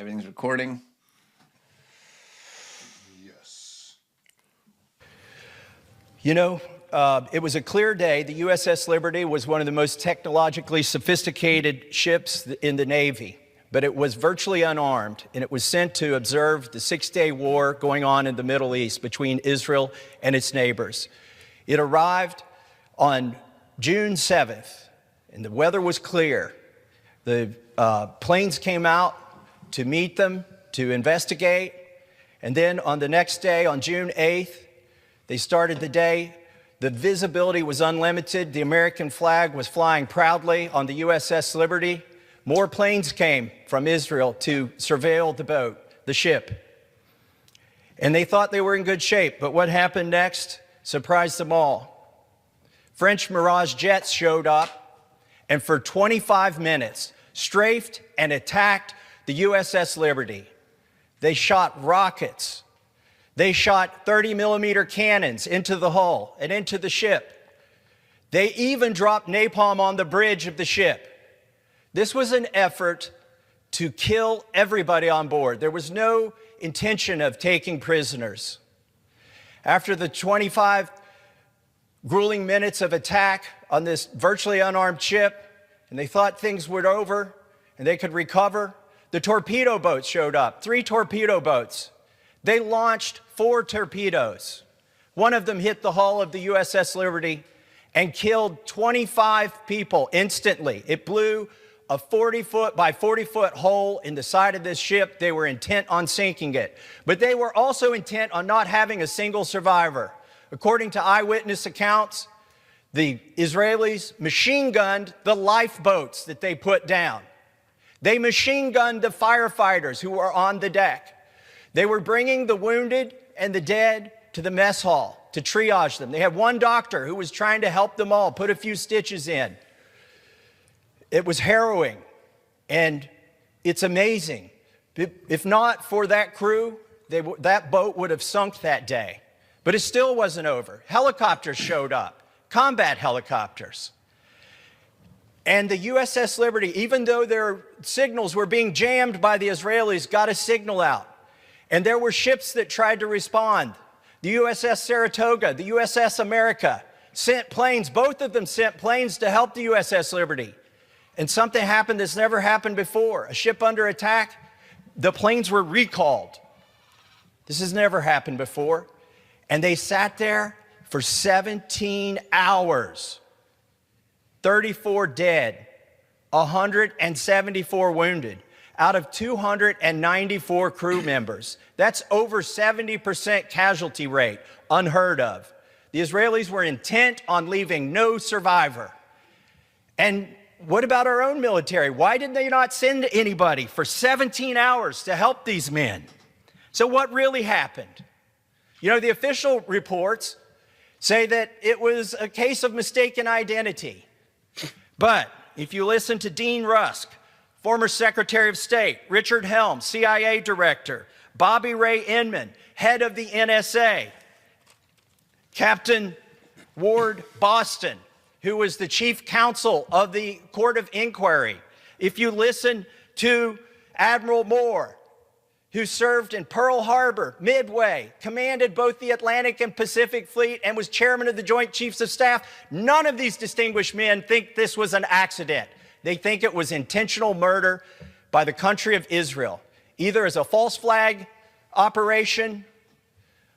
Everything's recording. Yes. You know, it was a clear day. The USS Liberty was one of the most technologically sophisticated ships in the Navy, but it was virtually unarmed, and it was sent to observe the six-day war going on in the Middle East between Israel and its neighbors. It arrived on June 7th, and the weather was clear. The planes came out to meet them, to investigate, and then on the next day, on June 8th, they started the day. The visibility was unlimited. The American flag was flying proudly on the USS Liberty. More planes came from Israel to surveil the boat, the ship. And they thought they were in good shape, but what happened next surprised them all. French Mirage jets showed up and for 25 minutes strafed and attacked the USS Liberty. They shot rockets. They shot 30-millimeter cannons into the hull and into the ship. They even dropped napalm on the bridge of the ship. This was an effort to kill everybody on board. There was no intention of taking prisoners. After the 25 grueling minutes of attack on this virtually unarmed ship, and they thought things were over and they could recover, the torpedo boats showed up, 3 torpedo boats. They launched 4 torpedoes. One of them hit the hull of the USS Liberty and killed 25 people instantly. It blew a 40-foot by 40-foot hole in the side of this ship. They were intent on sinking it. But they were also intent on not having a single survivor. According to eyewitness accounts, the Israelis machine gunned the lifeboats that they put down. They machine gunned the firefighters who were on the deck. They were bringing the wounded and the dead to the mess hall to triage them. They had one doctor who was trying to help them all, put a few stitches in. It was harrowing, and it's amazing. If not for that crew, that boat would have sunk that day. But it still wasn't over. Helicopters showed up, combat helicopters. And the USS Liberty, even though their signals were being jammed by the Israelis, got a signal out. And there were ships that tried to respond. The USS Saratoga, the USS America sent planes. Both of them sent planes to help the USS Liberty. And something happened that's never happened before. A ship under attack, the planes were recalled. This has never happened before. And they sat there for 17 hours. 34 dead, 174 wounded, out of 294 crew members. That's over 70% casualty rate, unheard of. The Israelis were intent on leaving no survivor. And what about our own military? Why did they not send anybody for 17 hours to help these men? So what really happened? You know, the official reports say that it was a case of mistaken identity. But if you listen to Dean Rusk, former Secretary of State, Richard Helms, CIA Director, Bobby Ray Inman, head of the NSA, Captain Ward Boston, who was the chief counsel of the Court of Inquiry, if you listen to Admiral Moore, who served in Pearl Harbor, Midway, commanded both the Atlantic and Pacific Fleet, and was chairman of the Joint Chiefs of Staff, none of these distinguished men think this was an accident. They think it was intentional murder by the country of Israel, either as a false flag operation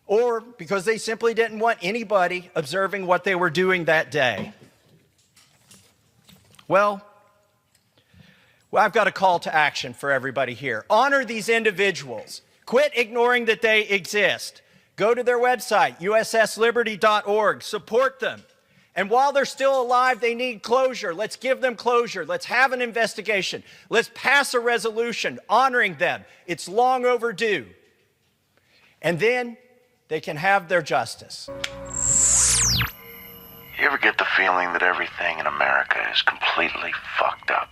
or because they simply didn't want anybody observing what they were doing that day. Well, I've got a call to action for everybody here. Honor these individuals. Quit ignoring that they exist. Go to their website, ussliberty.org. Support them. And while they're still alive, they need closure. Let's give them closure. Let's have an investigation. Let's pass a resolution honoring them. It's long overdue. And then they can have their justice. You ever get the feeling that everything in America is completely fucked up?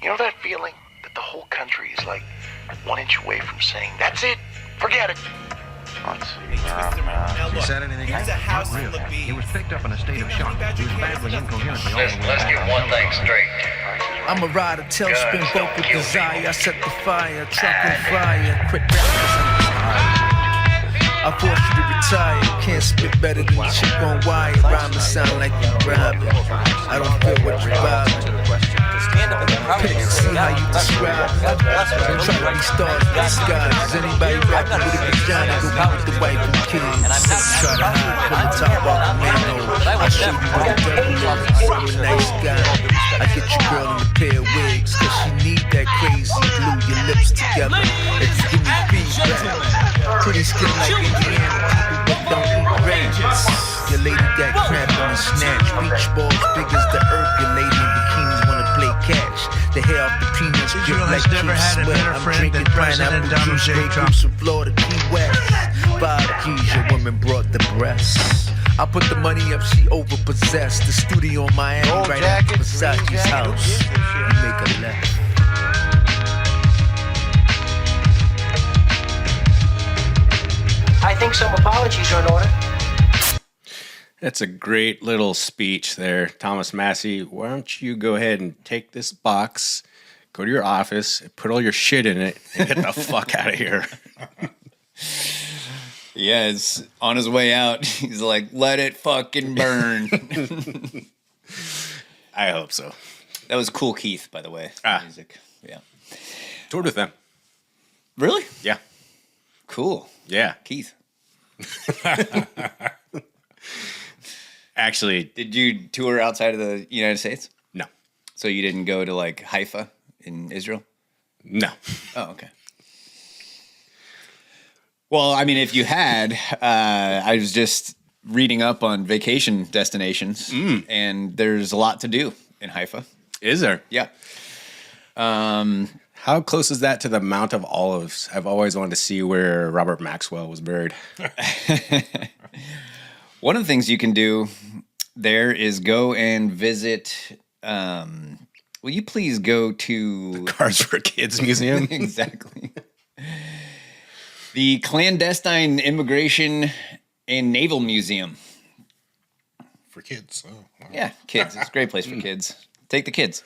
You know that feeling that the whole country is like 1 inch away from saying, that's it, forget it. Let's see. He said anything? Here's a house Not full really. of beans. He was picked up in a state of shock. He was badly incoherent. Let's get one thing straight. I'm a rider, tailspin, vocal desire. I set the fire, truck on fire. Quit rapping, I force you to retire. Can't spit better than the chick on wire. Rhyming sound like you robbing. I don't feel what you're vibing. See how you describe me. Don't try to be stars in the sky. Is anybody rapping with a vagina? Go be with the wife and kids. Try to hide, pull the top off the manhole. I show you what the devil is. I'm a nice guy. I get your girl in a pair of wigs, cause she need that crazy glue. Your lips together. If you give me feedback. Pretty skin like Indiana people, but don't eat rabbits. Your lady got cramping and snatch. Beach balls big as the earth. Your lady in bikinis wanna play catch. The hair off the peanuts drip like never had a sweat. better I'm friend than drinking President pineapple Donald juice. J. Straight Trump. from Florida, Key West. 5 G's, your woman brought the breasts. I put the money up, she overpossessed. The studio in Miami, right after Versace's house. You make a left. I think some apologies are in order. That's a great little speech there, Thomas Massey. Why don't you go ahead and take this box, go to your office, put all your shit in it, and get the fuck out of here. Yeah, it's on his way out. He's like, let it fucking burn. I hope so. That was Cool Keith, by the way. Music. Yeah. Toured with them. Really? Yeah. Cool. Yeah. Keith. Actually, Did you tour outside of the United States? no. So you didn't go to like Haifa in Israel? No. Oh, okay. Well, I mean, if you had, I was just reading up on vacation destinations, and there's a lot to do in Haifa. Is there? Yeah. How close is that to the Mount of Olives? I've always wanted to see where Robert Maxwell was buried. One of the things you can do there is go and visit. Will you please go to Cars for Kids Museum. exactly the Clandestine Immigration and Naval Museum? For kids. Oh, wow. Yeah, kids. It's a great place for kids. Take the kids.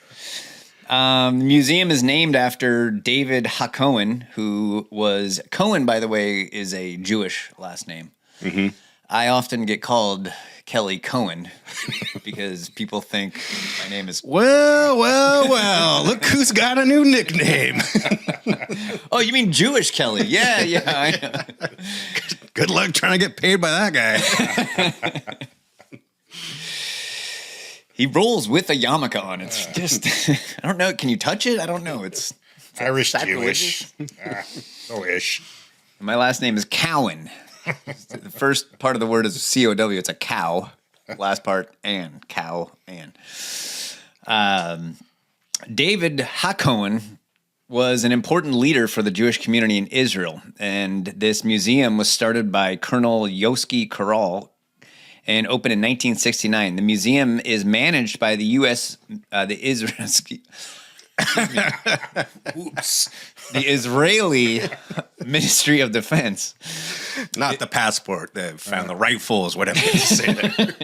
The museum is named after David Hacohen, who was Cohen, by the way, is a Jewish last name. Mm-hmm. I often get called Kelly Cohen because people think my name is. Well. Look who's got a new nickname. Oh, you mean Jewish Kelly? Yeah, I know. Good luck trying to get paid by that guy. He rolls with a yarmulke on. It's just, I don't know. Can you touch it? I don't know. It's Irish sacrilegious. Jewish. Oh-ish. My last name is Cowan. The first part of the word is C-O-W. It's a cow. Last part, and cow, and. David Hacohen was an important leader for the Jewish community in Israel. And this museum was started by Colonel Yoski Koral and opened in 1969. The museum is managed by the the Israeli Ministry of Defense. Not the passport that found the rifles, whatever you say there.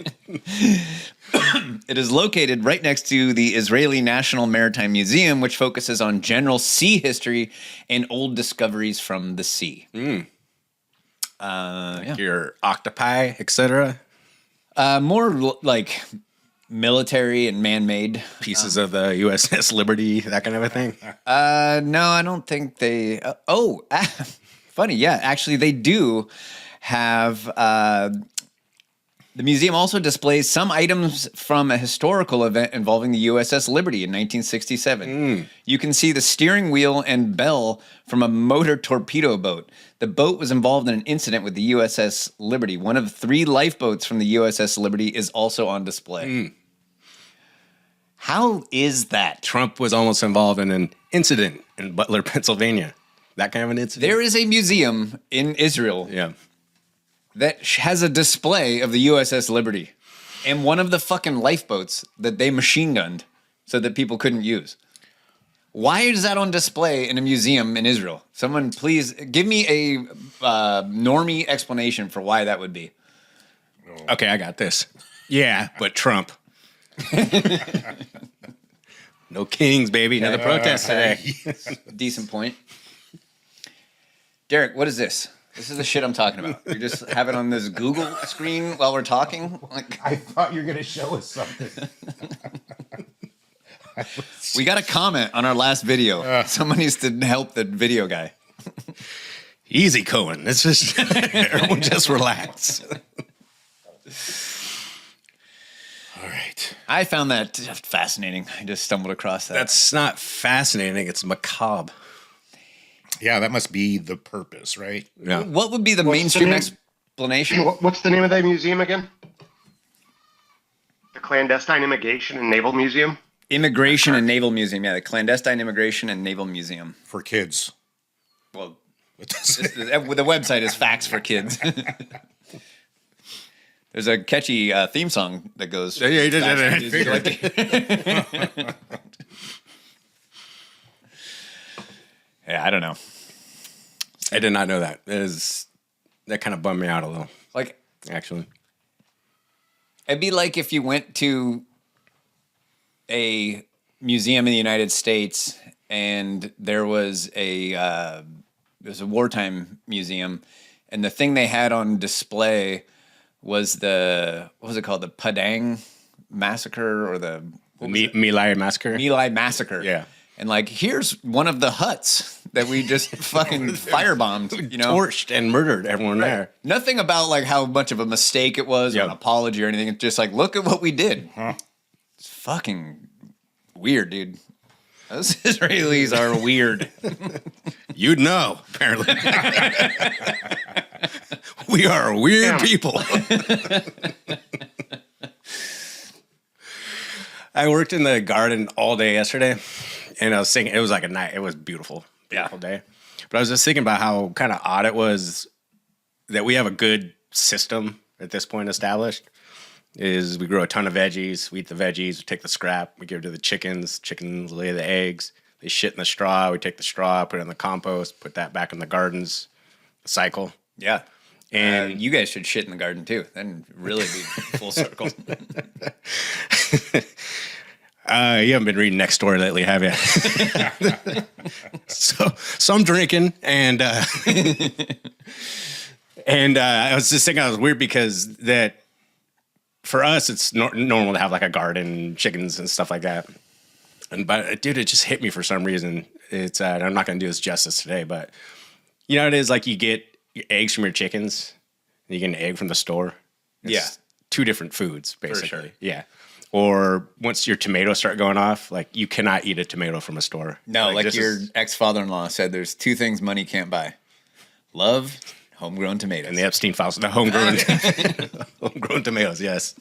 It is located right next to the Israeli National Maritime Museum, which focuses on general sea history and old discoveries from the sea. Your octopi, etc. More like military and man-made Pieces of the USS Liberty, that kind of a thing. No, I don't think they. Funny, yeah. Actually, they do have. The museum also displays some items from a historical event involving the USS Liberty in 1967. You can see the steering wheel and bell from a motor torpedo boat. The boat was involved in an incident with the USS Liberty. One of 3 lifeboats from the USS Liberty is also on display. How is that? Trump was almost involved in an incident in Butler, Pennsylvania. That kind of an incident. There is a museum in Israel Yeah. that has a display of the USS Liberty and one of the fucking lifeboats that they machine gunned so that people couldn't use. Why is that on display in a museum in Israel? Someone please give me a normie explanation for why that would be. Okay, I got this. Yeah, but Trump. No kings, baby. Another protest today. Decent point. Derek, what is this? This is the shit I'm talking about. You just have it on this Google screen while we're talking. Like, I thought you were going to show us something. we got a comment on our last video. Someone needs to help the video guy. Easy, Cohen. It's just everyone just relax. All right. I found that fascinating. I just stumbled across that. That's not fascinating. It's macabre. Yeah, that must be the purpose, right? Yeah. What would be the What's mainstream the name? explanation? What's the name of that museum again? The Clandestine Immigration and Naval Museum? Immigration and Naval Museum. Yeah, the Clandestine Immigration and Naval Museum. For kids. Well, It doesn't- the website is Facts for Kids. There's a catchy theme song that goes. Yeah, you did Facts for it. Kids. You like it? Yeah, I don't know. I did not know that. That kind of bummed me out a little, Like, actually. it'd be like if you went to a museum in the United States and there was a wartime museum, and the thing they had on display was what was it called? The Padang massacre or the My Lai massacre. My Lai massacre. Yeah. And like, here's one of the huts that we just fucking firebombed, you know? Torched and murdered everyone there. Nothing about like how much of a mistake it was or Yeah. an apology or anything. It's just like, look at what we did. It's fucking weird, dude. Those Israelis are weird. You'd know, apparently. We are weird people. I worked in the garden all day yesterday, and I was thinking, it was like a night. It was beautiful day. But I was just thinking about how kind of odd it was that we have a good system at this point established. Is we grow a ton of veggies, we eat the veggies, we take the scrap, we give it to the chickens. Chickens lay the eggs. They shit in the straw. We take the straw, put it in the compost, put that back in the gardens. The cycle. Yeah. And And you guys should shit in the garden too. Then really be full circle. You haven't been reading Next Door lately, have you? so I'm drinking, and I was just thinking it was weird because that for us it's normal to have like a garden, chickens and stuff like that. But dude, it just hit me for some reason. It's I'm not going to do this justice today, but you know it is like you get your eggs from your chickens, and you get an egg from the store. It's two different foods, basically. sure. Yeah. Or once your tomatoes start going off, like you cannot eat a tomato from a store. No, like this your is- ex-father-in-law said, there's two things money can't buy. Love, homegrown tomatoes. and the Epstein files, the homegrown tomatoes, yes.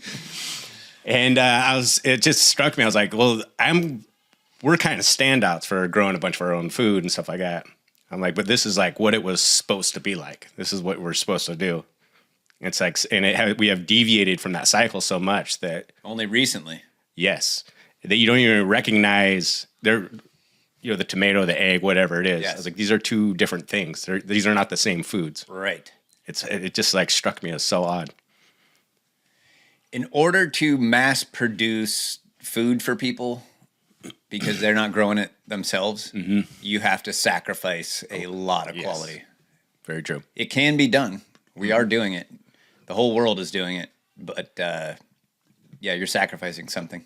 And it just struck me. I was like, well, we're kind of standouts for growing a bunch of our own food and stuff like that. I'm like, but this is like what it was supposed to be like. This is what we're supposed to do. It's like, and we have deviated from that cycle so much that Only recently. yes, that you don't even recognize the tomato, the egg, whatever it is. Yes. I was like, these are two different things. These are not the same foods. Right. It just like struck me as so odd. In order to mass produce food for people, because they're not growing it themselves, you have to sacrifice a lot of Yes. quality. Very true. It can be done. We are doing it. The whole world is doing it. But you're sacrificing something.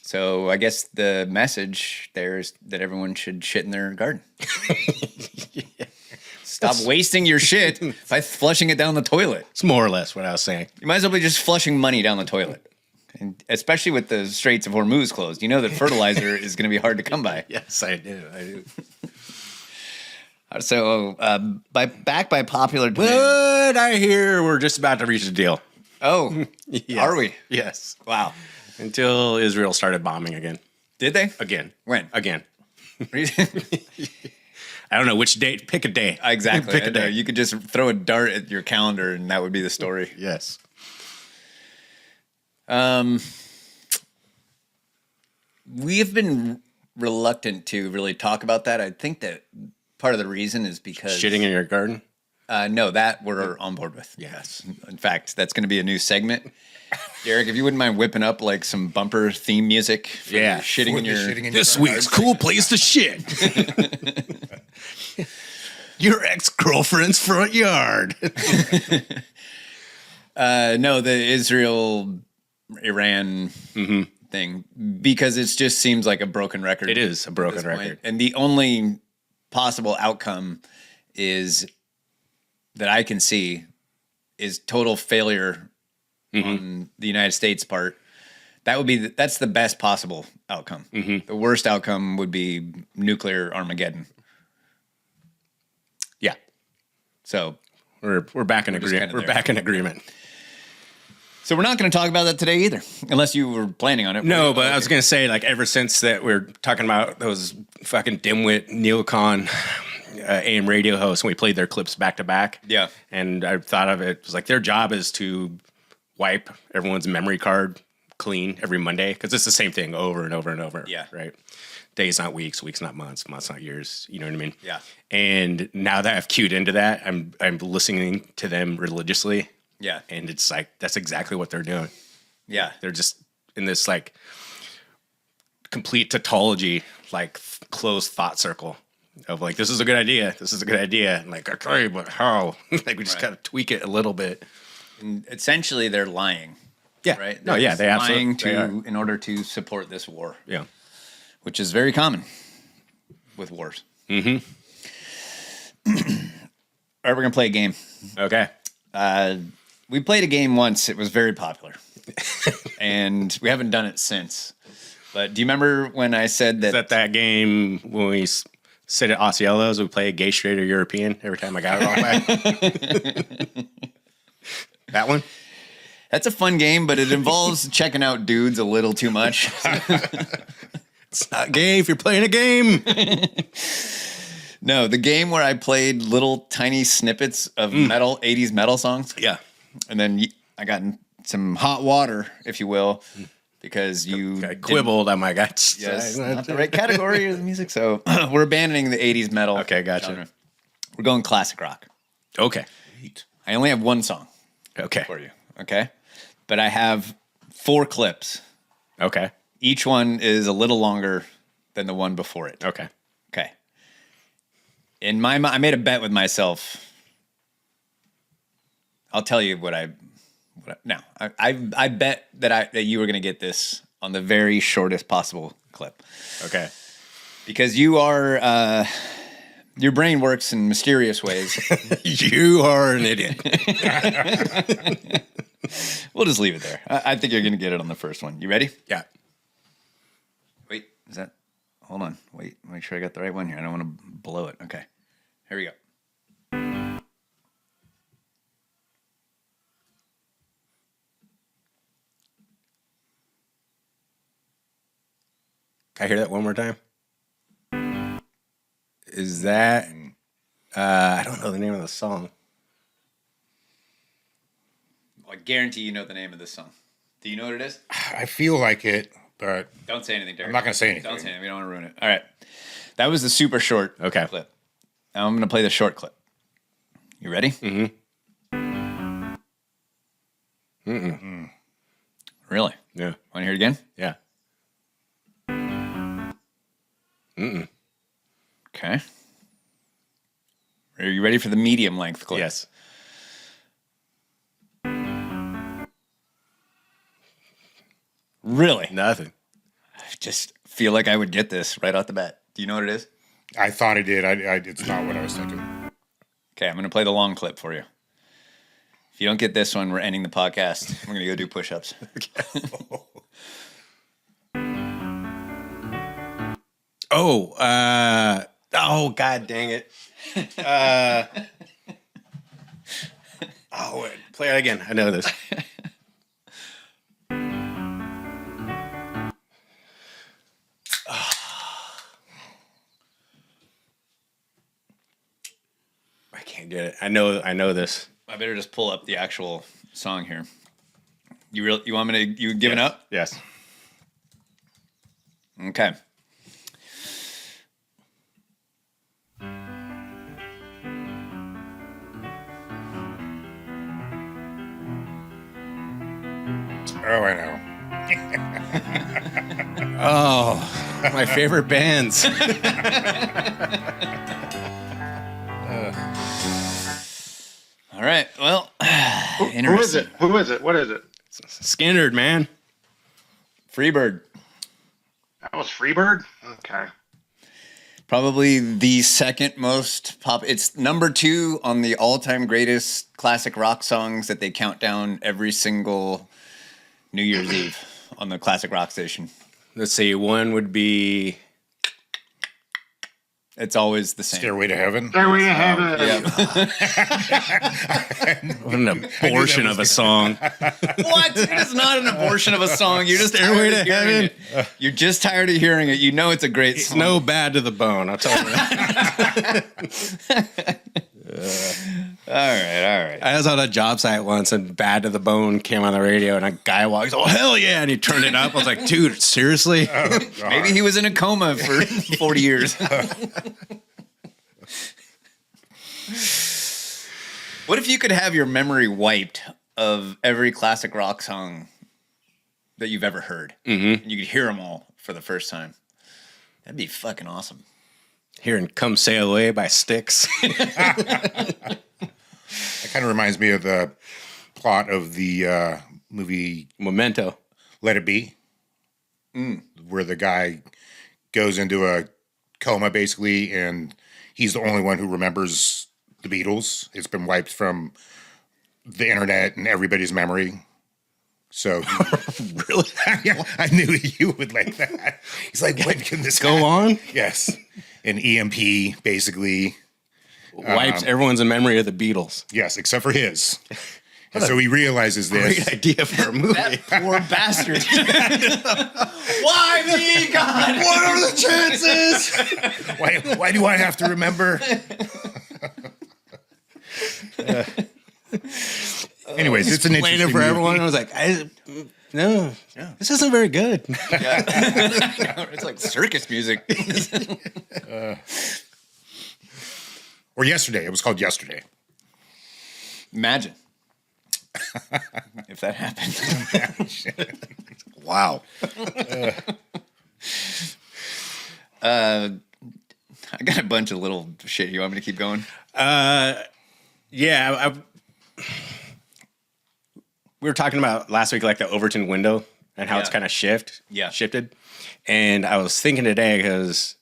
So I guess the message there is that everyone should shit in their garden. Stop wasting your shit by flushing it down the toilet. It's more or less what I was saying. You might as well be just flushing money down the toilet. And especially with the Straits of Hormuz closed. You know that fertilizer is going to be hard to come by. Yes, I do. So, by popular demand. But I hear we're just about to reach a deal. Oh, Yes. are we? Yes. Wow. Until Israel started bombing again. Did they? Again. When? Again. I don't know which date. Pick a day. Exactly. Pick I a know. day. You could just throw a dart at your calendar and that would be the story. Yes. We have been reluctant to really talk about that. I think that part of the reason is because Shitting in your garden. No, that we're on board with. Yes. In fact, that's going to be a new segment. Derek, if you wouldn't mind whipping up like some bumper theme music for Yeah. your shitting in your... This week's cool place to shit. Your ex-girlfriend's front yard. No, the Israel-Iran thing, because it just seems like a broken record. It is a broken record. And the only possible outcome is that I can see is total failure on the United States' part. That would be that's the best possible outcome. The worst outcome would be nuclear Armageddon. Yeah. So We're back in agreement. We're back in agreement. So we're not going to talk about that today either, unless you were planning on it. No, but I was going to say, like, ever since that we're talking about those fucking dimwit neocon AM radio hosts, and we played their clips back to back. Yeah. And I thought of it was like their job is to wipe everyone's memory card clean every Monday, because it's the same thing over and over and over. Yeah. Right. Days not weeks, weeks not months, months not years. You know what I mean? Yeah. And now that I've cued into that, I'm listening to them religiously. Yeah. And it's like that's exactly what they're doing. Yeah. They're just in this like complete tautology, like closed thought circle of like, this is a good idea. This is a good idea. And like, okay, but how? Like we just gotta tweak it a little bit. And essentially, they're lying. Yeah. Right. No. Yeah. They lying absolutely in order to support this war. Yeah. Which is very common with wars. Mm-hmm. All right, we're gonna play a game. Okay. We played a game once. It was very popular, and we haven't done it since. But do you remember when I said that? Is that game when we sit at Osceola's, we play gay, straight, or European every time I got it wrong back? That one? That's a fun game, but it involves checking out dudes a little too much. It's not gay if you're playing a game. No, the game where I played little tiny snippets of metal, 80s metal songs. Yeah. And then I got in some hot water, if you will, because you I quibbled on my guts. Yes, not the right category of the music. So we're abandoning the 80s metal. Okay, gotcha. Genre. We're going classic rock. Okay. I only have one song Okay. for you, okay? But I have 4 clips. Okay. Each one is a little longer than the one before it. Okay. Okay. In my mind, I made a bet with myself. I'll tell you what I bet that you were going to get this on the very shortest possible clip. Okay. Because you are your brain works in mysterious ways. You are an idiot. We'll just leave it there. I think you're going to get it on the first one. You ready? Yeah. Wait, is that? Hold on. Wait, make sure I got the right one here. I don't want to blow it. Okay. Here we go. Can I hear that one more time? Is that? I don't know the name of the song. I guarantee you know the name of this song. Do you know what it is? I feel like it, but Don't say anything, Derek. I'm not going to say anything. Don't say anything. We don't want to ruin it. All right. That was the super short clip. Now I'm going to play the short clip. You ready? Mm-hmm. Really? Yeah. Want to hear it again? Yeah. Okay. Are you ready for the medium length clip? Yes. Really? Nothing. I just feel like I would get this right off the bat. Do you know what it is? I thought I did. It's not what I was thinking. Okay, I'm going to play the long clip for you. If you don't get this one, we're ending the podcast. We're going to go do push-ups. Oh, God dang it. Wait, play it again. I know this. I can't get it. I know this. I better just pull up the actual song here. You want me to? You giving up? Yes. Okay. Oh, my favorite bands. All right. Well, Who is it? Who is it? What is it? Skinnerd, man. Freebird. That was Freebird? Okay. Probably the second most pop. It's number 2 on the all-time greatest classic rock songs that they count down every single New Year's Eve on the classic rock station. Let's see. One would be It's always the same. Stairway to Heaven. There we have it. what an abortion of a song. What? It is not an abortion of a song. You're just Stairway tired of to hearing Heaven. it. You're just tired of hearing it. You know it's a great It's song. no bad to the bone, I'll tell you that. All right. I was on a job site once and Bad to the Bone came on the radio and a guy walks, oh, hell yeah. And he turned it up. I was like, dude, seriously? Maybe he was in a coma for 40 years. What if you could have your memory wiped of every classic rock song that you've ever heard? Mm-hmm. And you could hear them all for the first time. That'd be fucking awesome. Hearing Come Sail Away by Styx. It kind of reminds me of the plot of the movie Memento. Let It Be, where the guy goes into a coma basically, and he's the only one who remembers the Beatles. It's been wiped from the internet and everybody's memory. So, Really? yeah, I knew you would like that. He's like, "When can this Go on? Yes, an EMP basically. Wipes everyone's memory of the Beatles. Yes, except for his. And so he realizes this. Great idea for a movie. That poor bastard. Why me, God? What are the chances? Why do I have to remember? Anyways, it's an Playing interesting it for movie. everyone. I was like, no, this isn't very good. It's like circus music. Or Yesterday. It was called Yesterday. Imagine if that happened. Wow. I got a bunch of little shit. You want me to keep going? Yeah, we were talking about last week, like the Overton window and how it's Yeah. kind of Yeah. shifted. And I was thinking today because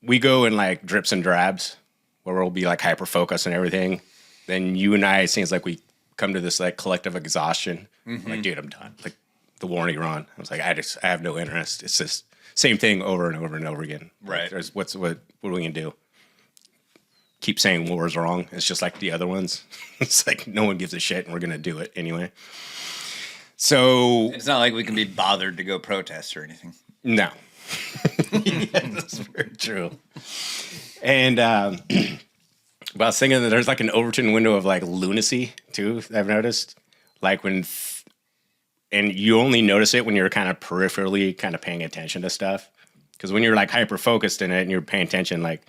we go in like drips and drabs where we'll be like hyper focused and everything. Then you and I, it seems like we come to this like collective exhaustion. I'm like, dude, I'm done. Like the war in Iran. I was like, I have no interest. It's just same thing over and over and over again. Right. Like, what are we gonna do? Keep saying war is wrong. It's just like the other ones. It's like no one gives a shit and we're gonna do it anyway. So It's not like we can be bothered to go protest or anything. no. That's very true. And but I was thinking that there's like an Overton window of like lunacy too, I've noticed. Like and you only notice it when you're kind of peripherally kind of paying attention to stuff. Because when you're like hyper focused in it and you're paying attention, like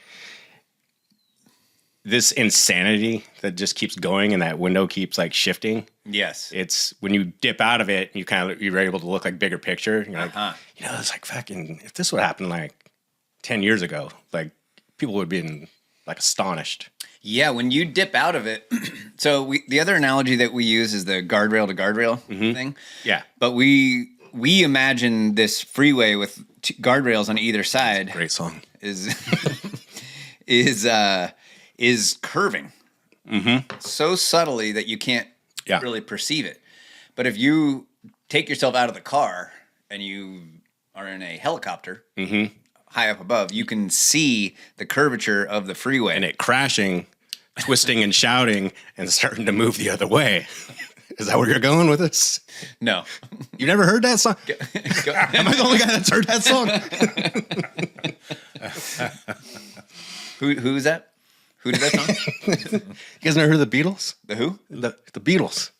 this insanity that just keeps going and that window keeps like shifting. Yes. It's when you dip out of it, you're able to look like bigger picture. You're like, it's like fucking, if this would happen like 10 years ago, like people would have been like astonished. Yeah, when you dip out of it. So the other analogy that we use is the guardrail to guardrail thing. Yeah. But we imagine this freeway with guardrails on either side Great song. is curving so subtly that you can't really perceive it. But if you take yourself out of the car and you are in a helicopter high up above, you can see the curvature of the freeway. And it crashing, twisting and shouting and starting to move the other way. Is that where you're going with this? No. You never heard that song? Am I the only guy that's heard that song? Who's that? Who did that song? You guys never heard the Beatles? The who? The Beatles.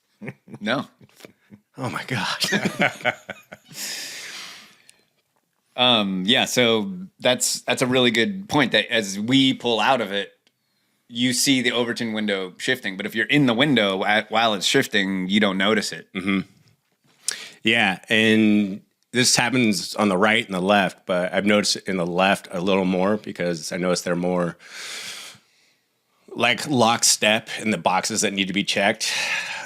No. Oh my God. Yeah, so that's a really good point that as we pull out of it, you see the Overton window shifting. But if you're in the window while it's shifting, you don't notice it. Yeah, and this happens on the right and the left, but I've noticed in the left a little more because I noticed they're more like lockstep in the boxes that need to be checked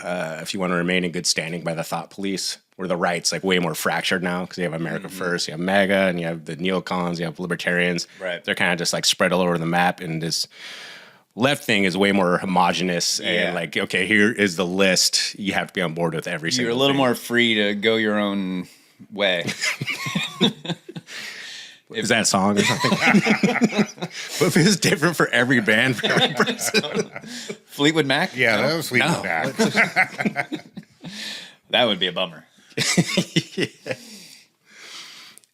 if you want to remain in good standing by the thought police. Where the right's like way more fractured now because you have America First, you have MAGA, and you have the neocons, you have libertarians. Right. They're kind of just like spread all over the map, and this left thing is way more homogenous and like, okay, here is the list. You have to be on board with every single You're a little thing. more free to go your own way. Is that a song or something? But if it's different for every band, for every person. Fleetwood Mac? Yeah, that was Fleetwood Mac. That would be a bummer.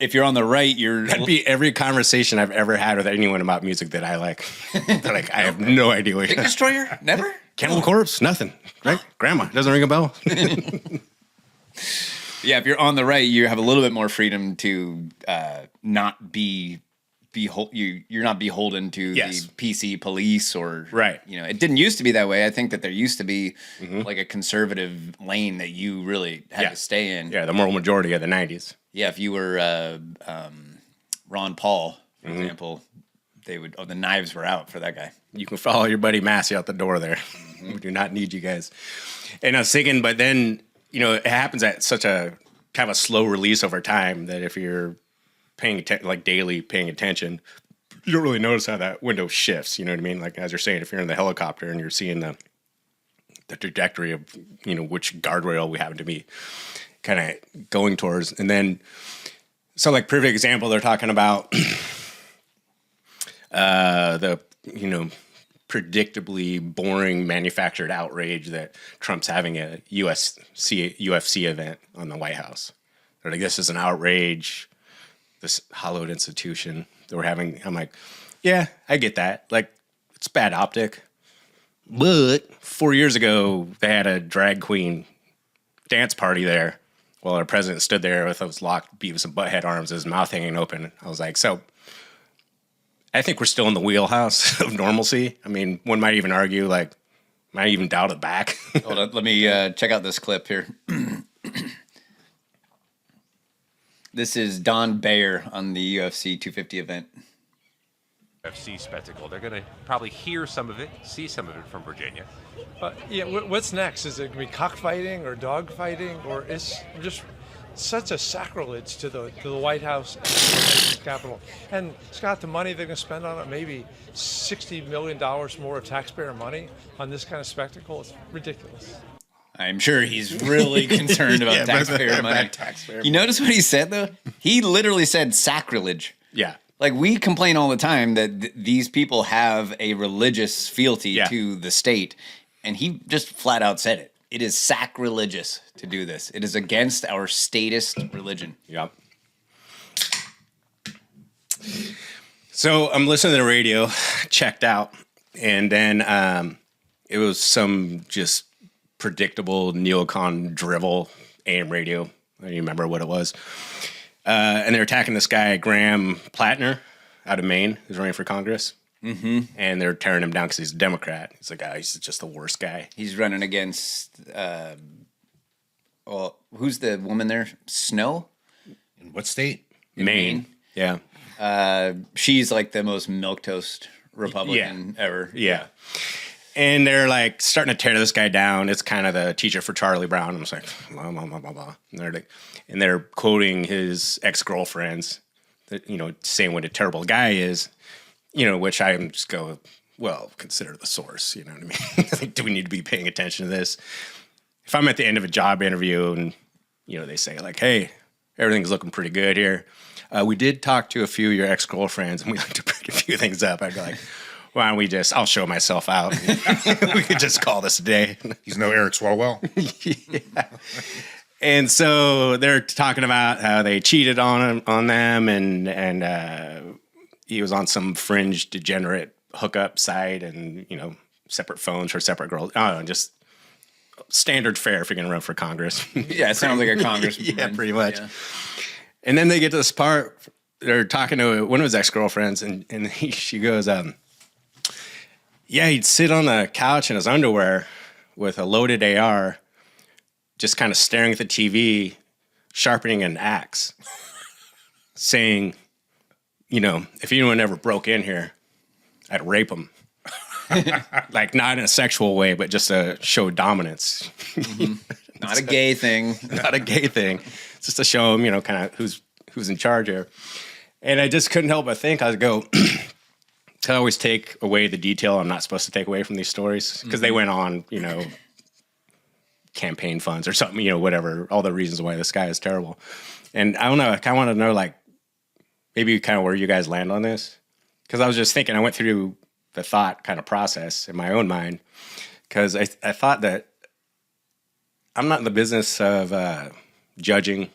If you're on the right, That'd be every conversation I've ever had with anyone about music that I like. They're like, I have no idea what Big you're Destroyer? Never? Cannibal Corpse? Nothing. Right? Grandma. Doesn't ring a bell. Yeah, if you're on the right, you have a little bit more freedom to not be you're not beholden to the PC police or it didn't used to be that way. I think that there used to be like a conservative lane that you really had to stay in. Yeah, the moral majority of the 90s. Yeah, if you were Ron Paul, for example, they would the knives were out for that guy. You can follow your buddy Massey out the door there. We do not need you guys. And I was thinking, but then, it happens at such a kind of a slow release over time that if you're daily paying attention, you don't really notice how that window shifts. You know what I mean? Like, as you're saying, if you're in the helicopter and you're seeing the trajectory of, which guardrail we happen to be kind of going towards. And then, so like perfect example, they're talking about the, predictably boring manufactured outrage that Trump's having a UFC event on the White House. They're like, this is an outrage, this hallowed institution that we're having. I'm like, yeah, I get that. Like, it's bad optic. But 4 years ago, they had a drag queen dance party there while our president stood there with those locked Beavis and Butthead arms, his mouth hanging open. I was like, so I think we're still in the wheelhouse of normalcy. I mean, one might even argue, like, might even dial it back. Hold on, let me check out this clip here. This is Don Bayer on the UFC 250 event. UFC spectacle. They're going to probably hear some of it, see some of it from Virginia. What's next? Is it going to be cockfighting or dogfighting, or is just such a sacrilege to the White House and the Capitol? And Scott, the money they're going to spend on it, maybe $60 million more of taxpayer money on this kind of spectacle, it's ridiculous. I'm sure he's really concerned about taxpayer money. You notice what he said, though? He literally said sacrilege. Yeah. Like, we complain all the time that these people have a religious fealty to the state, and he just flat out said it. It is sacrilegious to do this. It is against our statist religion. Yep. So I'm listening to the radio, checked out, and then it was some just predictable neocon drivel AM radio. I don't even remember what it was. And they're attacking this guy, Graham Plattner, out of Maine, who's running for Congress. Mm-hmm. And they're tearing him down because he's a Democrat. He's like, he's just the worst guy. He's running against, who's the woman there? Snow? In what state? Maine. Yeah. She's like the most milquetoast Republican ever. Yeah. And they're like starting to tear this guy down. It's kind of the teacher for Charlie Brown. I'm just like, blah, blah, blah, blah, blah. And they're quoting his ex-girlfriends, that, saying what a terrible guy is, which I just go, well, consider the source. You know what I mean? Like, do we need to be paying attention to this? If I'm at the end of a job interview and, they say like, hey, everything's looking pretty good here. We did talk to a few of your ex-girlfriends and we like to bring a few things up. I'd be like, why don't we I'll show myself out. We could just call this a day. He's no Eric Swalwell. Yeah. And so they're talking about how they cheated on them and he was on some fringe degenerate hookup site and, separate phones for separate girls. Oh, just standard fare if you're going to run for Congress. Yeah, it sounds like a congressman. Yeah, pretty much. Yeah. And then they get to this part, they're talking to one of his ex-girlfriends and she goes, yeah, he'd sit on the couch in his underwear with a loaded AR, just kind of staring at the TV sharpening an axe, saying, you know, if anyone ever broke in here, I'd rape them. Like, not in a sexual way, but just to show dominance. Not a gay thing. Not a gay thing. Just to show them, you know, kind of who's in charge here. And I just couldn't help but think, I go, I always take away the detail I'm not supposed to take away from these stories, because they went on, you know, campaign funds or something, you know, whatever, all the reasons why this guy is terrible. And I don't know, I kind of want to know, like, maybe kind of where you guys land on this. Because I was just thinking, I went through the thought kind of process in my own mind, because I thought that I'm not in the business of judging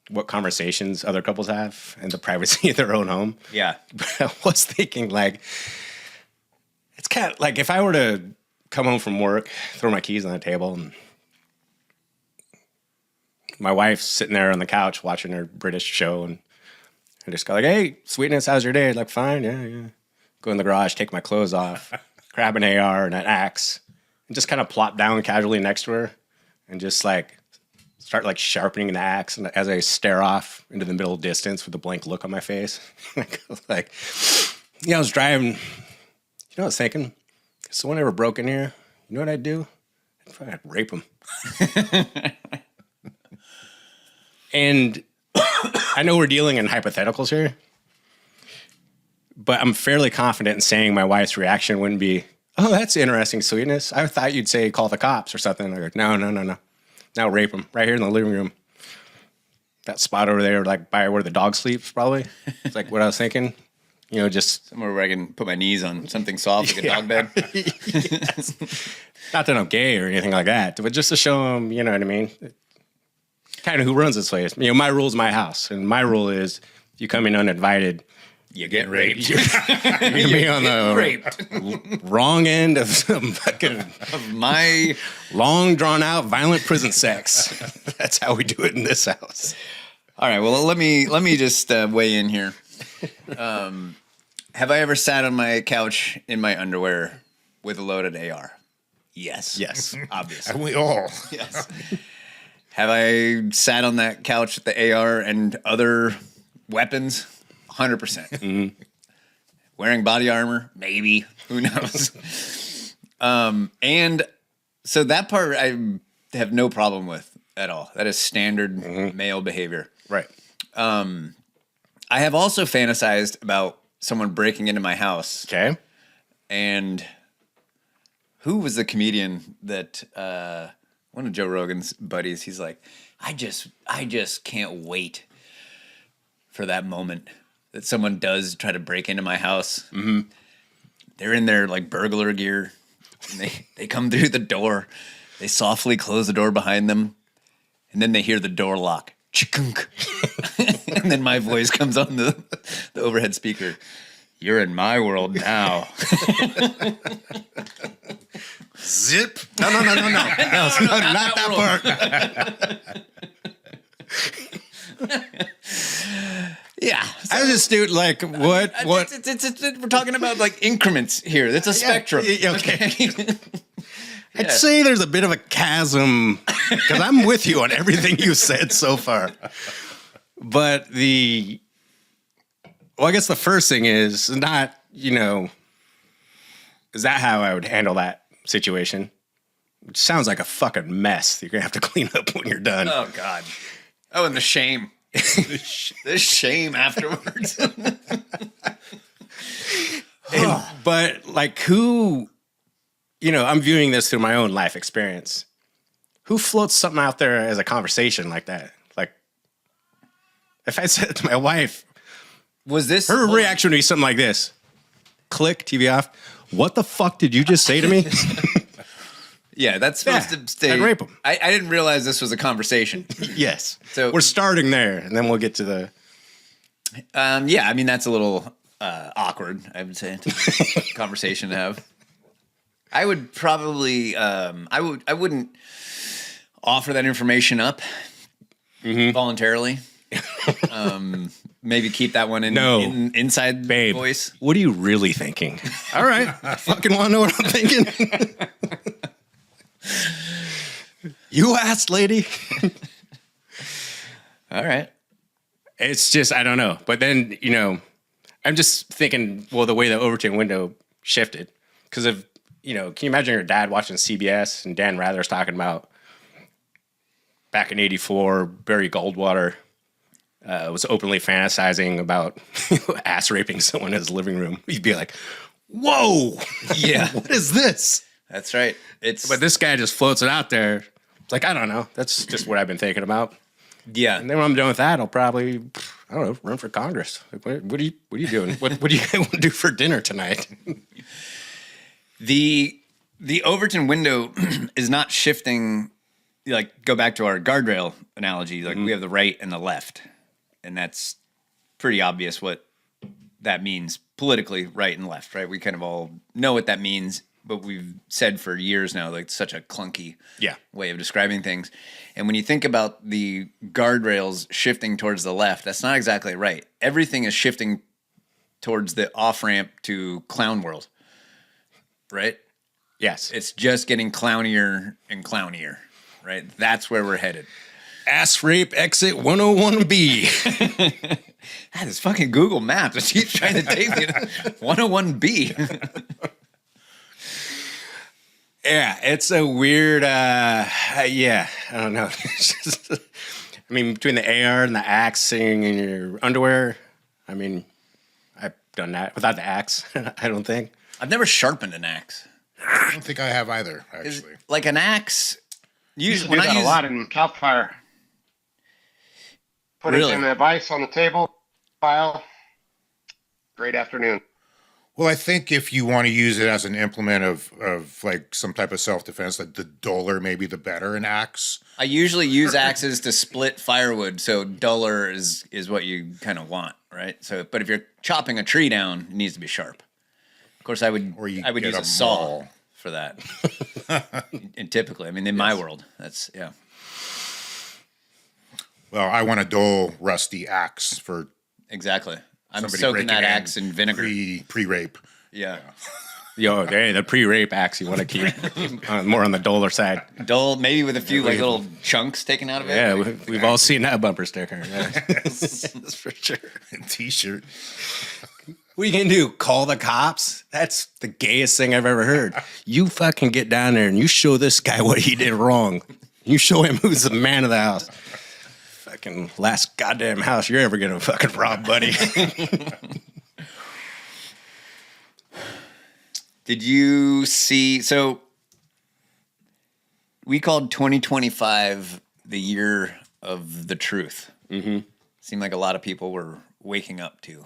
what conversations other couples have in the privacy of their own home. Yeah. But I was thinking, like, it's kind of like if I were to come home from work, throw my keys on the table, and my wife's sitting there on the couch watching her British show, and I just go like, "Hey, sweetness, how's your day?" Like, "Fine, yeah." Go in the garage, take my clothes off, grab an AR and an axe, and just kind of plop down casually next to her, and just like start like sharpening the axe, and as I stare off into the middle distance with a blank look on my face. Like, I was driving. You know what I was thinking? If someone ever broke in here, you know what I'd do? I'd rape them. And I know we're dealing in hypotheticals here, but I'm fairly confident in saying my wife's reaction wouldn't be, "Oh, that's interesting, sweetness. I thought you'd say call the cops or something." I go, no. Now rape them right here in the living room. That spot over there, like by where the dog sleeps, probably. It's like what I was thinking. You know, just somewhere where I can put my knees on something soft, like a dog bed. Yes. Not that I'm gay or anything like that, but just to show them, you know what I mean? Kind of who runs this place. You know, my rule's my house, and my rule is if you come in uninvited, you get raped. You're gonna be on the wrong end of some fucking Of my long, drawn out, violent prison sex. That's how we do it in this house. All right. Well, let me just weigh in here. Have I ever sat on my couch in my underwear with a loaded AR? Yes. Yes. Obviously. And we all. Yes. Have I sat on that couch with the AR and other weapons? 100%. Wearing body armor? Maybe. Who knows? And so that part I have no problem with at all. That is standard male behavior. Right. I have also fantasized about someone breaking into my house. Okay. And who was the comedian that one of Joe Rogan's buddies, he's like, I just can't wait for that moment that someone does try to break into my house. Mm-hmm. They're in their like burglar gear, and they come through the door. They softly close the door behind them, and then they hear the door lock. Chikunk. And then my voice comes on the overhead speaker. You're in my world now. Zip. No, not that part. Yeah. I was just dude, like, what? We're talking about like increments here. It's a spectrum. Okay. I'd say there's a bit of a chasm, because I'm with you on everything you said so far. But I guess the first thing is not, is that how I would handle that situation? Which sounds like a fucking mess you're going to have to clean up when you're done. Oh, God. Oh, and the shame. The shame afterwards. But, like, who, I'm viewing this through my own life experience. Who floats something out there as a conversation like that? Like, if I said it to my wife, her reaction would be something like this. Click, TV off. What the fuck did you just say to me? Yeah, that's supposed to stay. I'd rape him. I didn't realize this was a conversation. Yes. So we're starting there, and then we'll get to the... yeah, I mean, that's a little awkward, I would say, conversation to have. I would probably, I wouldn't offer that information up voluntarily. Maybe keep that one inside babe, voice. What are you really thinking? All right. I fucking want to know what I'm thinking. You asked, lady. All right. It's just, I don't know. But then, I'm just thinking, well, the way the Overton window shifted. Because of, can you imagine your dad watching CBS and Dan Rather's talking about back in '84, Barry Goldwater was openly fantasizing about ass raping someone in his living room. He'd be like, whoa, Yeah. what is this? That's right. But this guy just floats it out there. It's like, I don't know. That's just what I've been thinking about. Yeah. And then when I'm done with that, I'll probably, I don't know, run for Congress. Like, what are you doing? What do you want to do for dinner tonight? The Overton window is not shifting. Like, go back to our guardrail analogy. Like, we have the right and the left, and that's pretty obvious what that means politically, right and left, right? We kind of all know what that means, but we've said for years now, like, such a clunky way of describing things. And when you think about the guardrails shifting towards the left, that's not exactly right. Everything is shifting towards the off-ramp to clown world, right? Yes. It's just getting clownier and clownier, right? That's where we're headed. Ass rape exit 101B. That is fucking Google Maps. It keeps trying to take me to 101B. Yeah, it's a weird, I don't know. It's just, I mean, between the AR and the axe sitting in your underwear, I mean, I've done that without the axe, I don't think. I've never sharpened an axe. I don't think I have either, actually. Like an axe, Used to when do I that use a lot in CAL FIRE. Put Really? it in the vise on the table, file. Great afternoon. Well, I think if you want to use it as an implement of like some type of self-defense, like the duller maybe the better an axe. I usually use axes to split firewood, so duller is what you kind of want, right? So, but if you're chopping a tree down, it needs to be sharp. Of course, I would get use a a saw maul. for that. And typically, I mean, in my world, that's Well, I want a dull, rusty axe for exactly. I'm somebody soaking breaking that axe in vinegar. pre-rape. Yeah. Yo, hey, the pre-rape axe you want to keep more on the duller side. Dull, maybe with a few like little chunks taken out of it. Yeah, we've all seen that bumper sticker. Yeah. That's for sure. T-shirt. What are you gonna do? Call the cops? That's the gayest thing I've ever heard. You fucking get down there and you show this guy what he did wrong. You show him who's the man of the house. Fucking last goddamn house you're ever gonna fucking rob, buddy. Did you see? So we called 2025 the year of the truth. Mm-hmm. Seemed like a lot of people were waking up to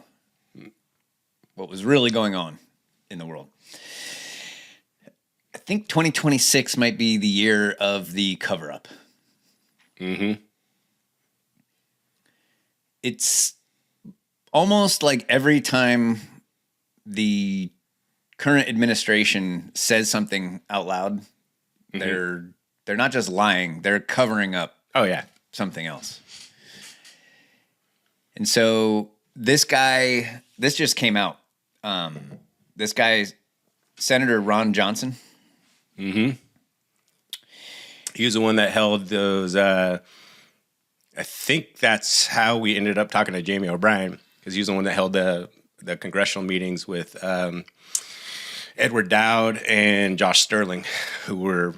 what was really going on in the world. I think 2026 might be the year of the cover-up. Mm-hmm. It's almost like every time the current administration says something out loud, they're not just lying, they're covering up something else. And so this just came out. This guy, Senator Ron Johnson. Mm-hmm. He was the one that held those, I think that's how we ended up talking to Jamie O'Brien, because he was the one that held the congressional meetings with Edward Dowd and Josh Sterling, who were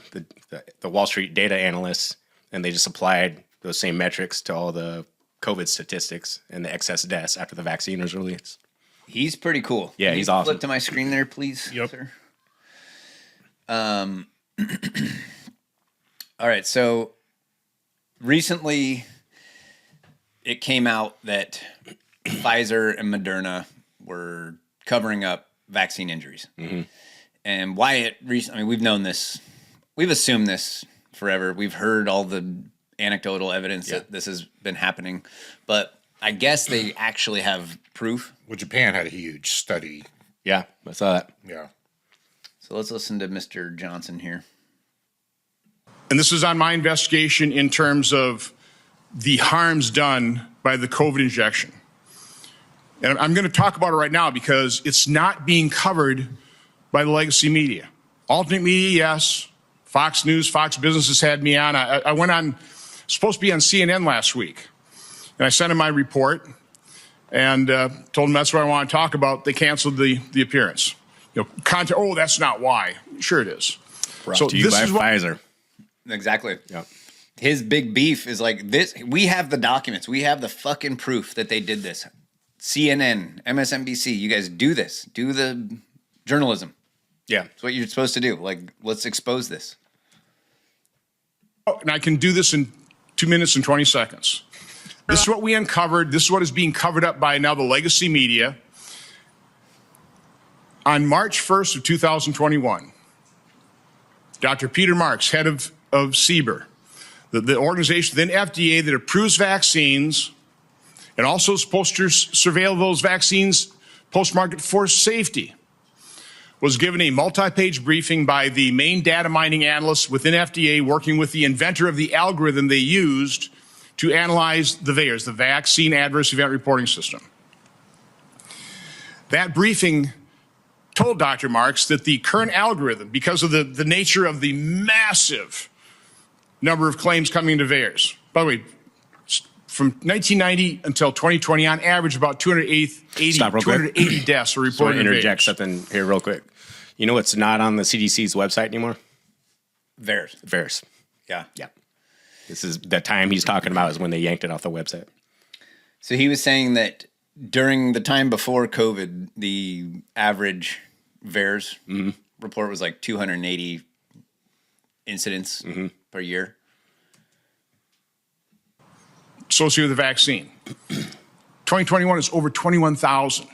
the Wall Street data analysts, and they just applied those same metrics to all the COVID statistics and the excess deaths after the vaccine was released. He's pretty cool. Yeah, Can he's you awesome. Flip to my screen there, please, sir. All right, so recently it came out that Pfizer and Moderna were covering up vaccine injuries. Mm-hmm. And why we've known this, we've assumed this forever. We've heard all the anecdotal evidence that this has been happening, but I guess they actually have proof. Well, Japan had a huge study. Yeah, I saw that. Yeah. So let's listen to Mr. Johnson here. And this is on my investigation in terms of the harms done by the COVID injection. And I'm going to talk about it right now because it's not being covered by the legacy media. Alternate media, yes. Fox News, Fox Business has had me on. I went on, supposed to be on CNN last week. And I sent them my report and told them that's what I want to talk about. They canceled the appearance. Oh, that's not why. Sure it is. Brought to you by Pfizer. Exactly. Yeah. His big beef is like this. We have the documents. We have the fucking proof that they did this. CNN, MSNBC, you guys do this. Do the journalism. Yeah. It's what you're supposed to do. Like, let's expose this. And I can do this in 2 minutes and 20 seconds. This is what we uncovered. This is what is being covered up by now the legacy media. On March 1st of 2021, Dr. Peter Marks, head of CBER, the organization, then FDA, that approves vaccines and also is supposed to surveil those vaccines post-market for safety, was given a multi-page briefing by the main data mining analyst within FDA, working with the inventor of the algorithm they used to analyze the VAERS, the Vaccine Adverse Event Reporting System. That briefing told Dr. Marks that the current algorithm, because of the nature of the massive number of claims coming into VAERS, by the way, from 1990 until 2020, on average, about 280 deaths were reported. So I want to interject VAERS. something here real quick. You know what's not on the CDC's website anymore? VAERS. Yeah. Yeah. This is the time he's talking about is when they yanked it off the website. So he was saying that during the time before COVID, the average VAERS report was like 280 incidents per year. Associated with the vaccine. 2021 is over 21,000.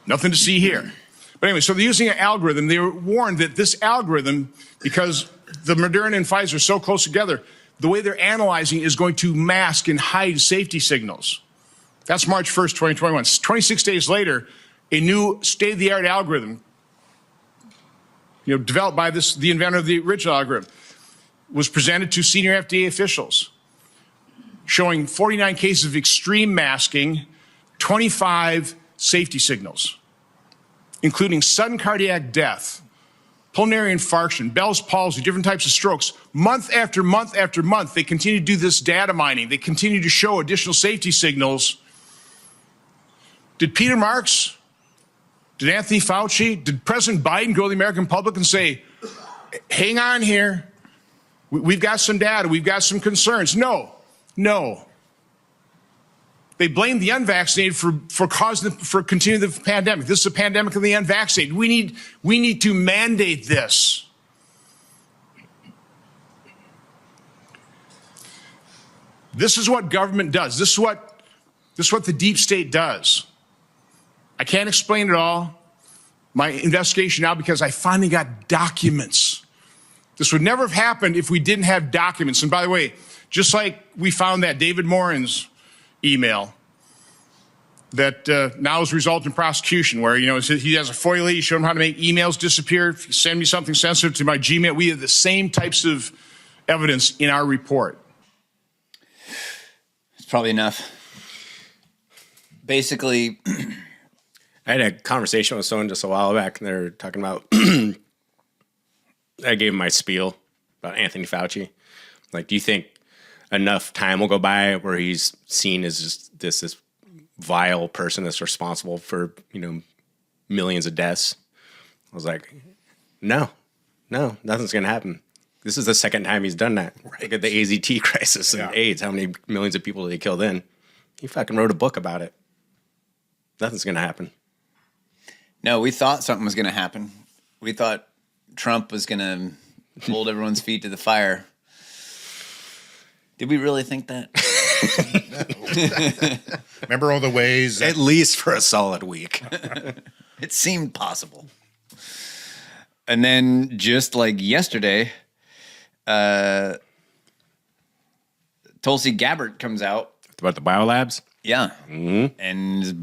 Nothing to see here. But anyway, so they're using an algorithm. They were warned that this algorithm, because the Moderna and Pfizer are so close together, the way they're analyzing is going to mask and hide safety signals. That's March 1st, 2021. 26 days later, a new state-of-the-art algorithm, developed by the inventor of the original algorithm, was presented to senior FDA officials, showing 49 cases of extreme masking, 25 safety signals, including sudden cardiac death, pulmonary infarction, Bell's palsy, different types of strokes. Month after month after month, they continue to do this data mining. They continue to show additional safety signals. Did Peter Marks, did Anthony Fauci, did President Biden go to the American public and say, hang on here, we've got some data, we've got some concerns? No. They blame the unvaccinated for continuing the pandemic. This is a pandemic of the unvaccinated. We need to mandate this. This is what government does. This is what the deep state does. I can't explain it all. My investigation now, because I finally got documents. This would never have happened if we didn't have documents. And by the way, just like we found that David Morin's email that now has resulted in prosecution, where he has a FOIA, you show him how to make emails disappear. If you send me something sensitive to my Gmail, we have the same types of evidence in our report. It's probably enough. Basically, I had a conversation with someone just a while back, and they were talking about, I gave him my spiel about Anthony Fauci. Like, do you think enough time will go by where he's seen as just this vile person that's responsible for, millions of deaths? I was like, no, nothing's going to happen. This is the second time he's done that. Right. Look at the AZT crisis and AIDS. How many millions of people did he kill then? He fucking wrote a book about it. Nothing's going to happen. No, we thought something was going to happen. We thought Trump was going to hold everyone's feet to the fire. Did we really think that? Remember all the ways? At least for a solid week. It seemed possible. And then just like yesterday, Tulsi Gabbard comes out. About the biolabs? Yeah. Mm-hmm. And is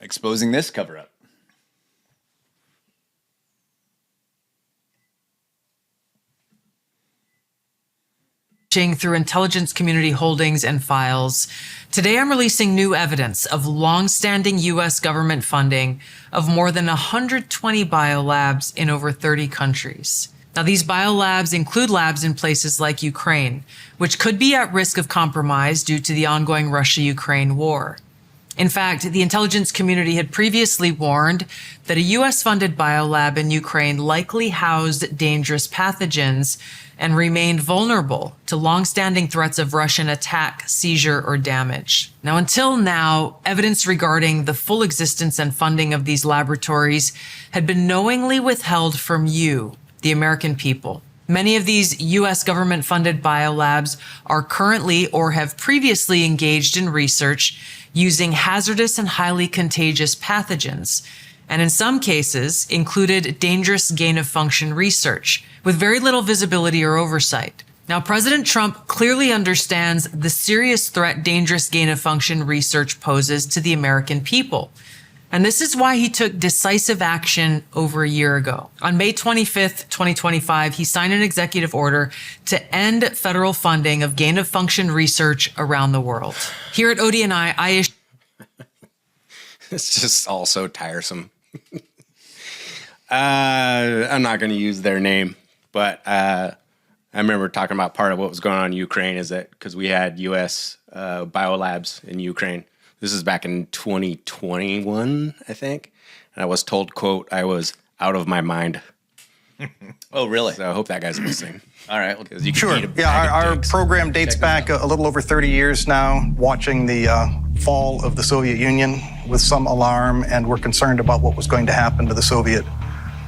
exposing this cover-up. Through intelligence community holdings and files. Today, I'm releasing new evidence of long-standing U.S. government funding of more than 120 biolabs in over 30 countries. Now, these biolabs include labs in places like Ukraine, which could be at risk of compromise due to the ongoing Russia-Ukraine war. In fact, the intelligence community had previously warned that a US-funded biolab in Ukraine likely housed dangerous pathogens and remained vulnerable to long-standing threats of Russian attack, seizure, or damage. Now, until now, evidence regarding the full existence and funding of these laboratories had been knowingly withheld from you, the American people. Many of these US government-funded biolabs are currently or have previously engaged in research using hazardous and highly contagious pathogens, and in some cases included dangerous gain-of-function research with very little visibility or oversight. Now, President Trump clearly understands the serious threat dangerous gain-of-function research poses to the American people. And this is why he took decisive action over a year ago. On May 25th, 2025, he signed an executive order to end federal funding of gain-of-function research around the world. Here at ODNI, It's just all so tiresome. I'm not going to use their name, but I remember talking about part of what was going on in Ukraine is that because we had U.S. biolabs in Ukraine. This is back in 2021, I think. And I was told, quote, I was out of my mind. Oh, really? So I hope that guy's listening. All right. You Sure. Yeah, our program dates back a little over 30 years now, watching the fall of the Soviet Union with some alarm, and we're concerned about what was going to happen to the Soviet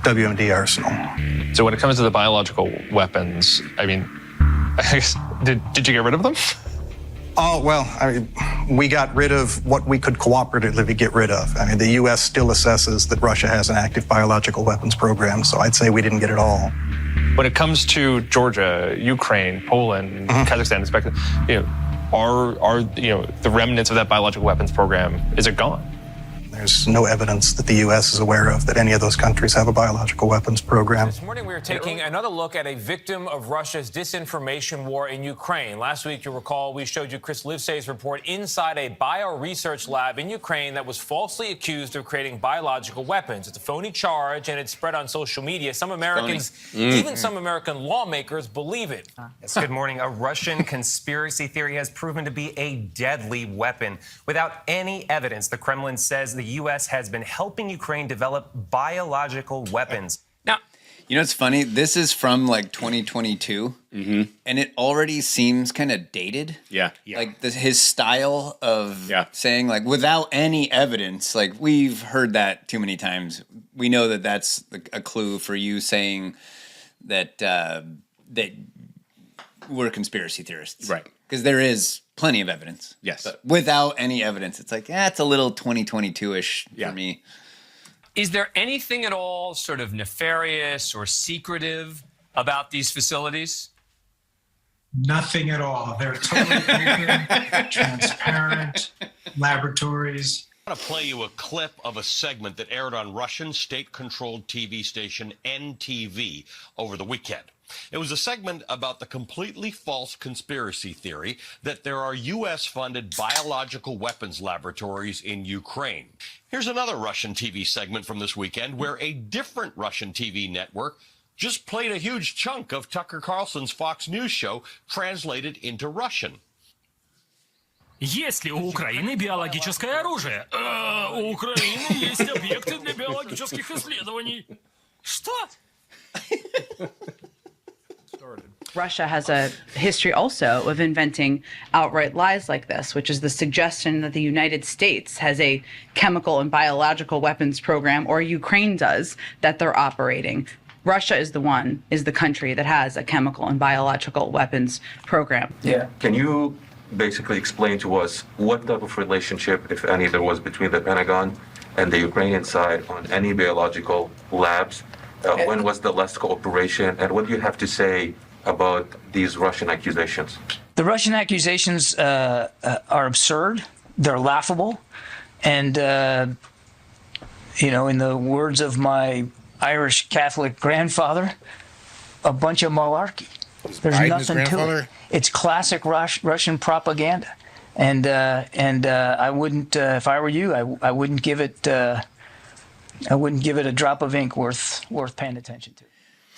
WMD arsenal. So when it comes to the biological weapons, I mean, did you get rid of them? Oh, well, we got rid of what we could cooperatively get rid of. I mean, the U.S. still assesses that Russia has an active biological weapons program, so I'd say we didn't get it all. When it comes to Georgia, Ukraine, Poland, Kazakhstan, are the remnants of that biological weapons program, is it gone? There's no evidence that the U.S. is aware of that any of those countries have a biological weapons program. This morning, we are taking another look at a victim of Russia's disinformation war in Ukraine. Last week, you'll recall, we showed you Chris Livesay's report inside a bio-research lab in Ukraine that was falsely accused of creating biological weapons. It's a phony charge, and it's spread on social media. Some Americans, even some American lawmakers, believe it. Yes, good morning. A Russian conspiracy theory has proven to be a deadly weapon. Without any evidence, the Kremlin says the U.S. has been helping Ukraine develop biological weapons. Now, you know what's funny? This is from like 2022, and it already seems kind of dated. Yeah. Like his style of saying, like, without any evidence, like, we've heard that too many times. We know that that's a clue for you saying that that we're conspiracy theorists. Right. Because there is plenty of evidence. Yes. But without any evidence, it's like, it's a little 2022-ish for me. Is there anything at all sort of nefarious or secretive about these facilities? Nothing at all. They're totally open, transparent laboratories. I want to play you a clip of a segment that aired on Russian state-controlled TV station NTV over the weekend. It was a segment about the completely false conspiracy theory that there are U.S.-funded biological weapons laboratories in Ukraine. Here's another Russian TV segment from this weekend where a different Russian TV network just played a huge chunk of Tucker Carlson's Fox News show translated into Russian. Есть ли у Украины биологическое оружие? У Украины есть объекты для биологических исследований. Что? Russia has a history also of inventing outright lies like this, which is the suggestion that the United States has a chemical and biological weapons program, or Ukraine does, that they're operating. Russia is the country that has a chemical and biological weapons program. Yeah. Can you basically explain to us what type of relationship, if any, there was between the Pentagon and the Ukrainian side on any biological labs? When was the last cooperation, and what do you have to say about these Russian accusations? The Russian accusations are absurd. They're laughable. And, in the words of my Irish Catholic grandfather, a bunch of malarkey. There's nothing to it. It's classic Russian propaganda. And I wouldn't, if I were you, I wouldn't give it a drop of ink worth paying attention to.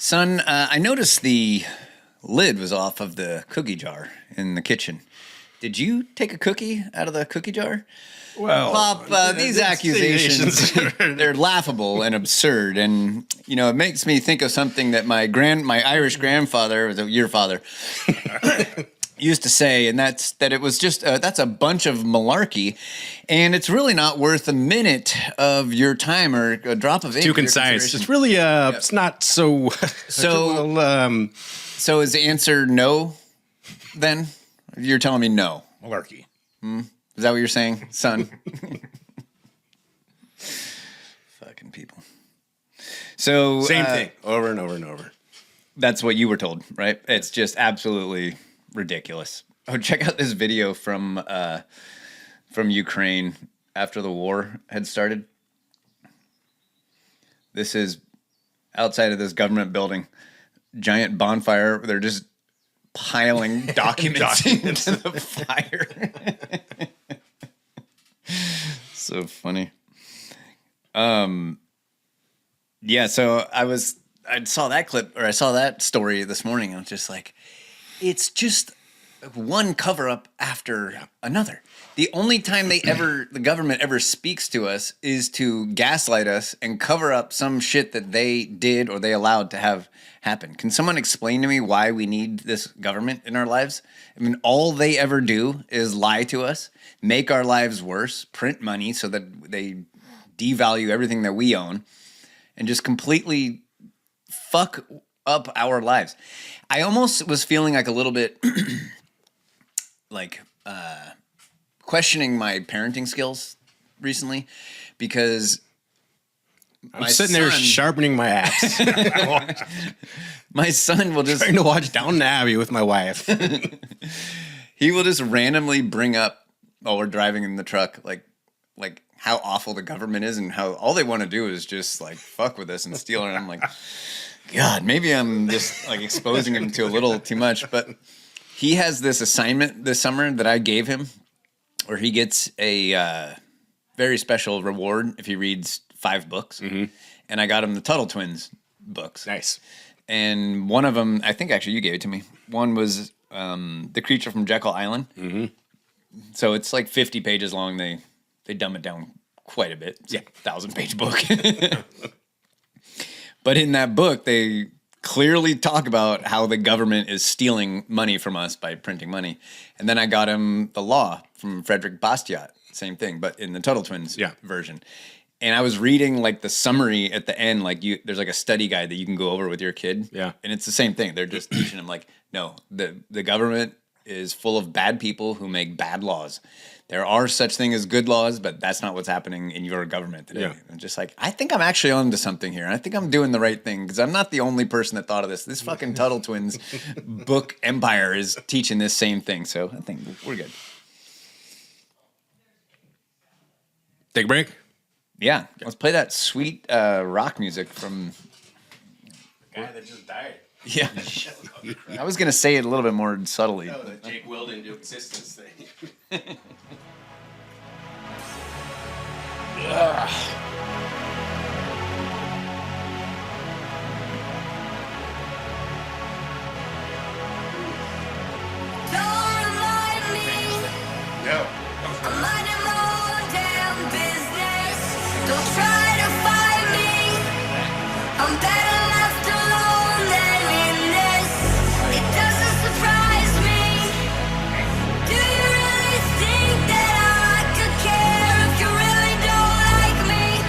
Son, I noticed the lid was off of the cookie jar in the kitchen. Did you take a cookie out of the cookie jar? Well, Pop, these accusations, they're laughable and absurd. And, you know, it makes me think of something that my Irish grandfather, your father, used to say, and that's that it was just, that's a bunch of malarkey, and it's really not worth a minute of your time or a drop of ink. Too concise. It's really, it's not so... So is the answer no, then? You're telling me no. Malarkey. Is that what you're saying, son? Fucking people. So Same thing, over and over and over. That's what you were told, right? It's just absolutely ridiculous. Oh, check out this video from Ukraine after the war had started. This is outside of this government building. Giant bonfire. They're just piling documents into the fire. So funny. Yeah, so I saw that clip, or I saw that story this morning, and I was just like, it's just one cover-up after another. The only time the government ever speaks to us is to gaslight us and cover up some shit that they did or they allowed to have happen. Can someone explain to me why we need this government in our lives? I mean, all they ever do is lie to us, make our lives worse, print money so that they devalue everything that we own, and just completely fuck up our lives. I almost was feeling like a little bit like questioning my parenting skills recently, because I'm sitting there sharpening my axe. My son will just trying to watch Downton Abbey with my wife. He will just randomly bring up while we're driving in the truck, like how awful the government is and how all they want to do is just like fuck with us and steal. And I'm like, God, maybe I'm just like exposing him to a little too much. But he has this assignment this summer that I gave him, where he gets a very special reward if he reads 5 books. Mm-hmm. And I got him the Tuttle Twins books. Nice. And one of them, I think actually you gave it to me. One was The Creature from Jekyll Island. Mm-hmm. So it's like 50 pages long. They dumb it down quite a bit. It's a 1,000-page book. But in that book, they clearly talk about how the government is stealing money from us by printing money. And then I got him The Law from Frederick Bastiat. Same thing, but in the Tuttle Twins version. And I was reading like the summary at the end, like there's like a study guide that you can go over with your kid. Yeah. And it's the same thing. They're just teaching them like, no, the government is full of bad people who make bad laws. There are such things as good laws, but that's not what's happening in your government today. Yeah. I'm just like, I think I'm actually onto something here. I think I'm doing the right thing because I'm not the only person that thought of this. This fucking Tuttle Twins book empire is teaching this same thing. So I think we're good. Take a break? Yeah. Let's play that sweet rock music from... The guy that just died. Yeah. I was going to say it a little bit more subtly. Oh, the Jake Wilden into existence thing. No. Don't try to find me. I'm better left alone than in this. It doesn't surprise me. Do you really think that I could care if you really don't like me?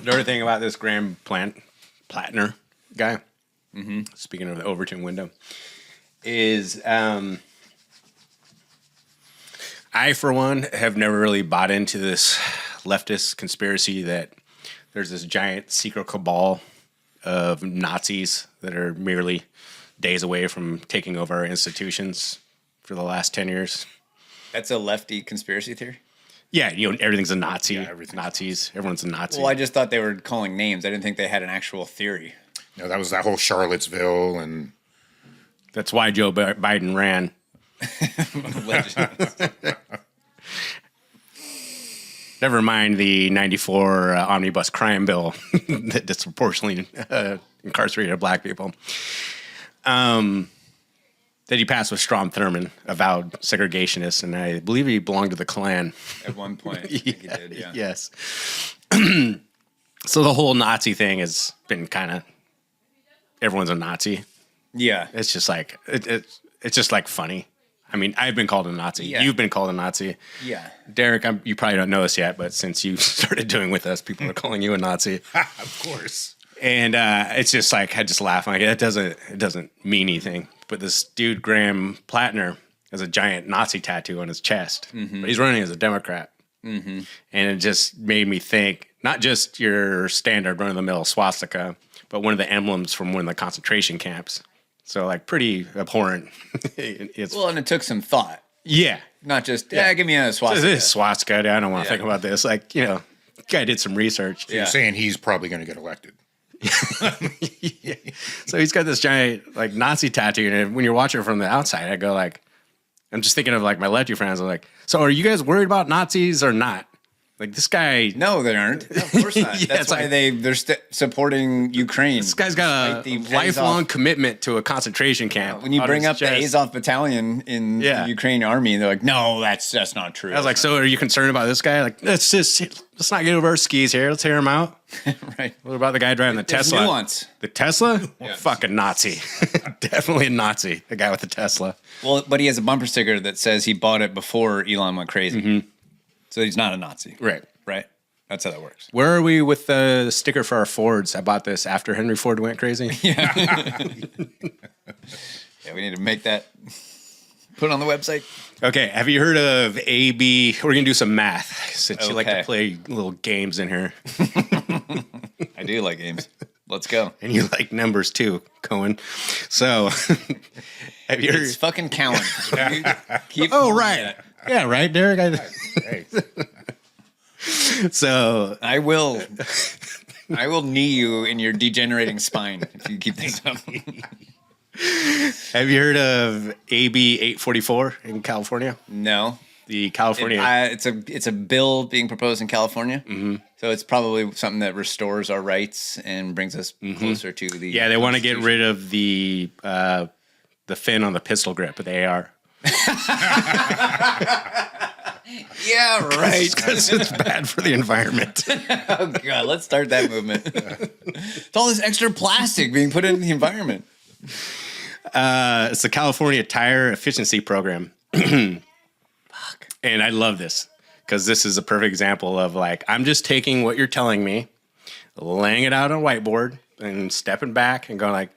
Another thing about this Graham Plattner guy, speaking of the Overton window, is I, for one, have never really bought into this leftist conspiracy that there's this giant secret cabal of Nazis that are merely days away from taking over our institutions for the last 10 years. That's a lefty conspiracy theory? Yeah, everything's a Nazi. Yeah, Nazis. Everyone's a Nazi. Well, I just thought they were calling names. I didn't think they had an actual theory. No, that was that whole Charlottesville, and that's why Joe Biden ran. Never mind the 94 omnibus crime bill that disproportionately incarcerated black people. That he passed with Strom Thurmond, avowed segregationist, and I believe he belonged to the Klan. At one point, I think he did, yeah. Yes. So the whole Nazi thing has been kind of, everyone's a Nazi. Yeah. It's just like, it's just like funny. I mean, I've been called a Nazi. Yeah. You've been called a Nazi. Yeah. Derek, you probably don't know this yet, but since you started doing with us, people are calling you a Nazi. Of course. And it's just like, I just laugh. I'm like, it doesn't mean anything. But this dude, Graham Plattner, has a giant Nazi tattoo on his chest. Mm-hmm. But he's running as a Democrat. Mm-hmm. And it just made me think, not just your standard run-of-the-mill swastika, but one of the emblems from one of the concentration camps. So, like, pretty abhorrent. Well, and it took some thought. Yeah. Not just, give me a swastika. This is swastika. I don't want to think about this. Like, the guy did some research. So you're saying he's probably going to get elected. Yeah. So he's got this giant, like, Nazi tattoo. And when you're watching it from the outside, I go, like, I'm just thinking of, like, my lefty friends. I'm like, so are you guys worried about Nazis or not? Like, this guy... No, they aren't. No, of course not. Yeah, That's why they're supporting Ukraine. This guy's got a lifelong commitment to a concentration camp. When you bring up the Azov battalion in the Ukraine army, they're like, no, that's not true. I was like, so are you concerned about this guy? Like, let's not get over our skis here. Let's hear him out. Right. What about the guy driving the There's Tesla? nuance. The Tesla? Yes. Fucking Nazi. Definitely a Nazi. The guy with the Tesla. Well, but he has a bumper sticker that says he bought it before Elon went crazy. Mm-hmm. So he's not a Nazi. Right. Right. That's how that works. Where are we with the sticker for our Fords? I bought this after Henry Ford went crazy. Yeah, we need to make that, put it on the website. Okay, have you heard of AB? We're going to do some math since you like to play little games in here. I do like games. Let's go. And you like numbers too, Cohen. So, have you heard? It's fucking Cowan. Right. Yeah, right, Derek? So I will knee you in your degenerating spine if you keep this up. Have you heard of AB 844 in California? No. The California. It's a bill being proposed in California. Mm-hmm. So it's probably something that restores our rights and brings us closer to the. Yeah, they want to get rid of the fin on the pistol grip of the AR. Yeah, right. Because it's bad for the environment. Oh, God. Let's start that movement. It's all this extra plastic being put in the environment. It's the California Tire Efficiency Program. And I love this because this is a perfect example of, like, I'm just taking what you're telling me, laying it out on a whiteboard and stepping back and going, like,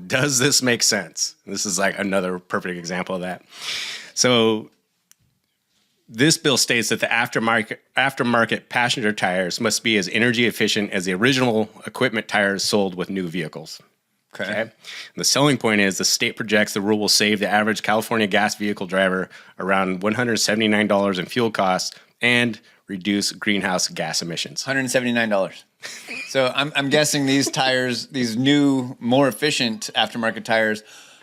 does this make sense? This is like another perfect example of that. So this bill states that the aftermarket passenger tires must be as energy efficient as the original equipment tires sold with new vehicles. Okay. The selling point is the state projects the rule will save the average California gas vehicle driver around $179 in fuel costs and reduce greenhouse gas emissions. $179. So I'm guessing these tires, these new, more efficient aftermarket tires,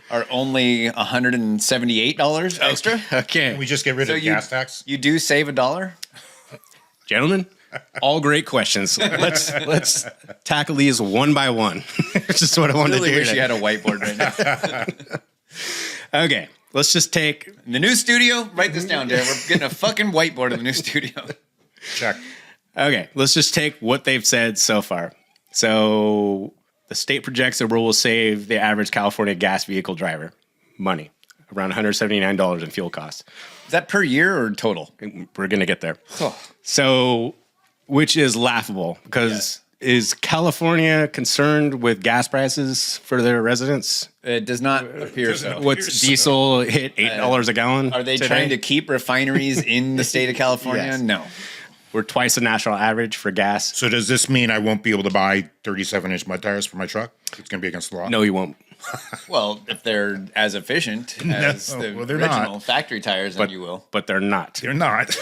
are only $178 extra. Okay. Can we just get rid of gas tax? You do save $1? Gentlemen, all great questions. Let's tackle these one by one. Which is what I wanted to do. I really wish today. you had a whiteboard right now. Okay, let's just take in the new studio. Write this down, Darren. We're getting a fucking whiteboard in the new studio. Check. Okay, let's just take what they've said so far. So the state projects the rule will save the average California gas vehicle driver money, around $179 in fuel costs. Is that per year or total? We're going to get there. So, which is laughable because is California concerned with gas prices for their residents? It does not appear so. What's diesel hit $8 a gallon? Are they today? trying to keep refineries in the state of California? Yes. No. We're twice the national average for gas. So does this mean I won't be able to buy 37-inch mud tires for my truck? It's going to be against the law? No, you won't. Well, if they're as efficient as the they're original not. factory tires, then you will. But they're not. They're not.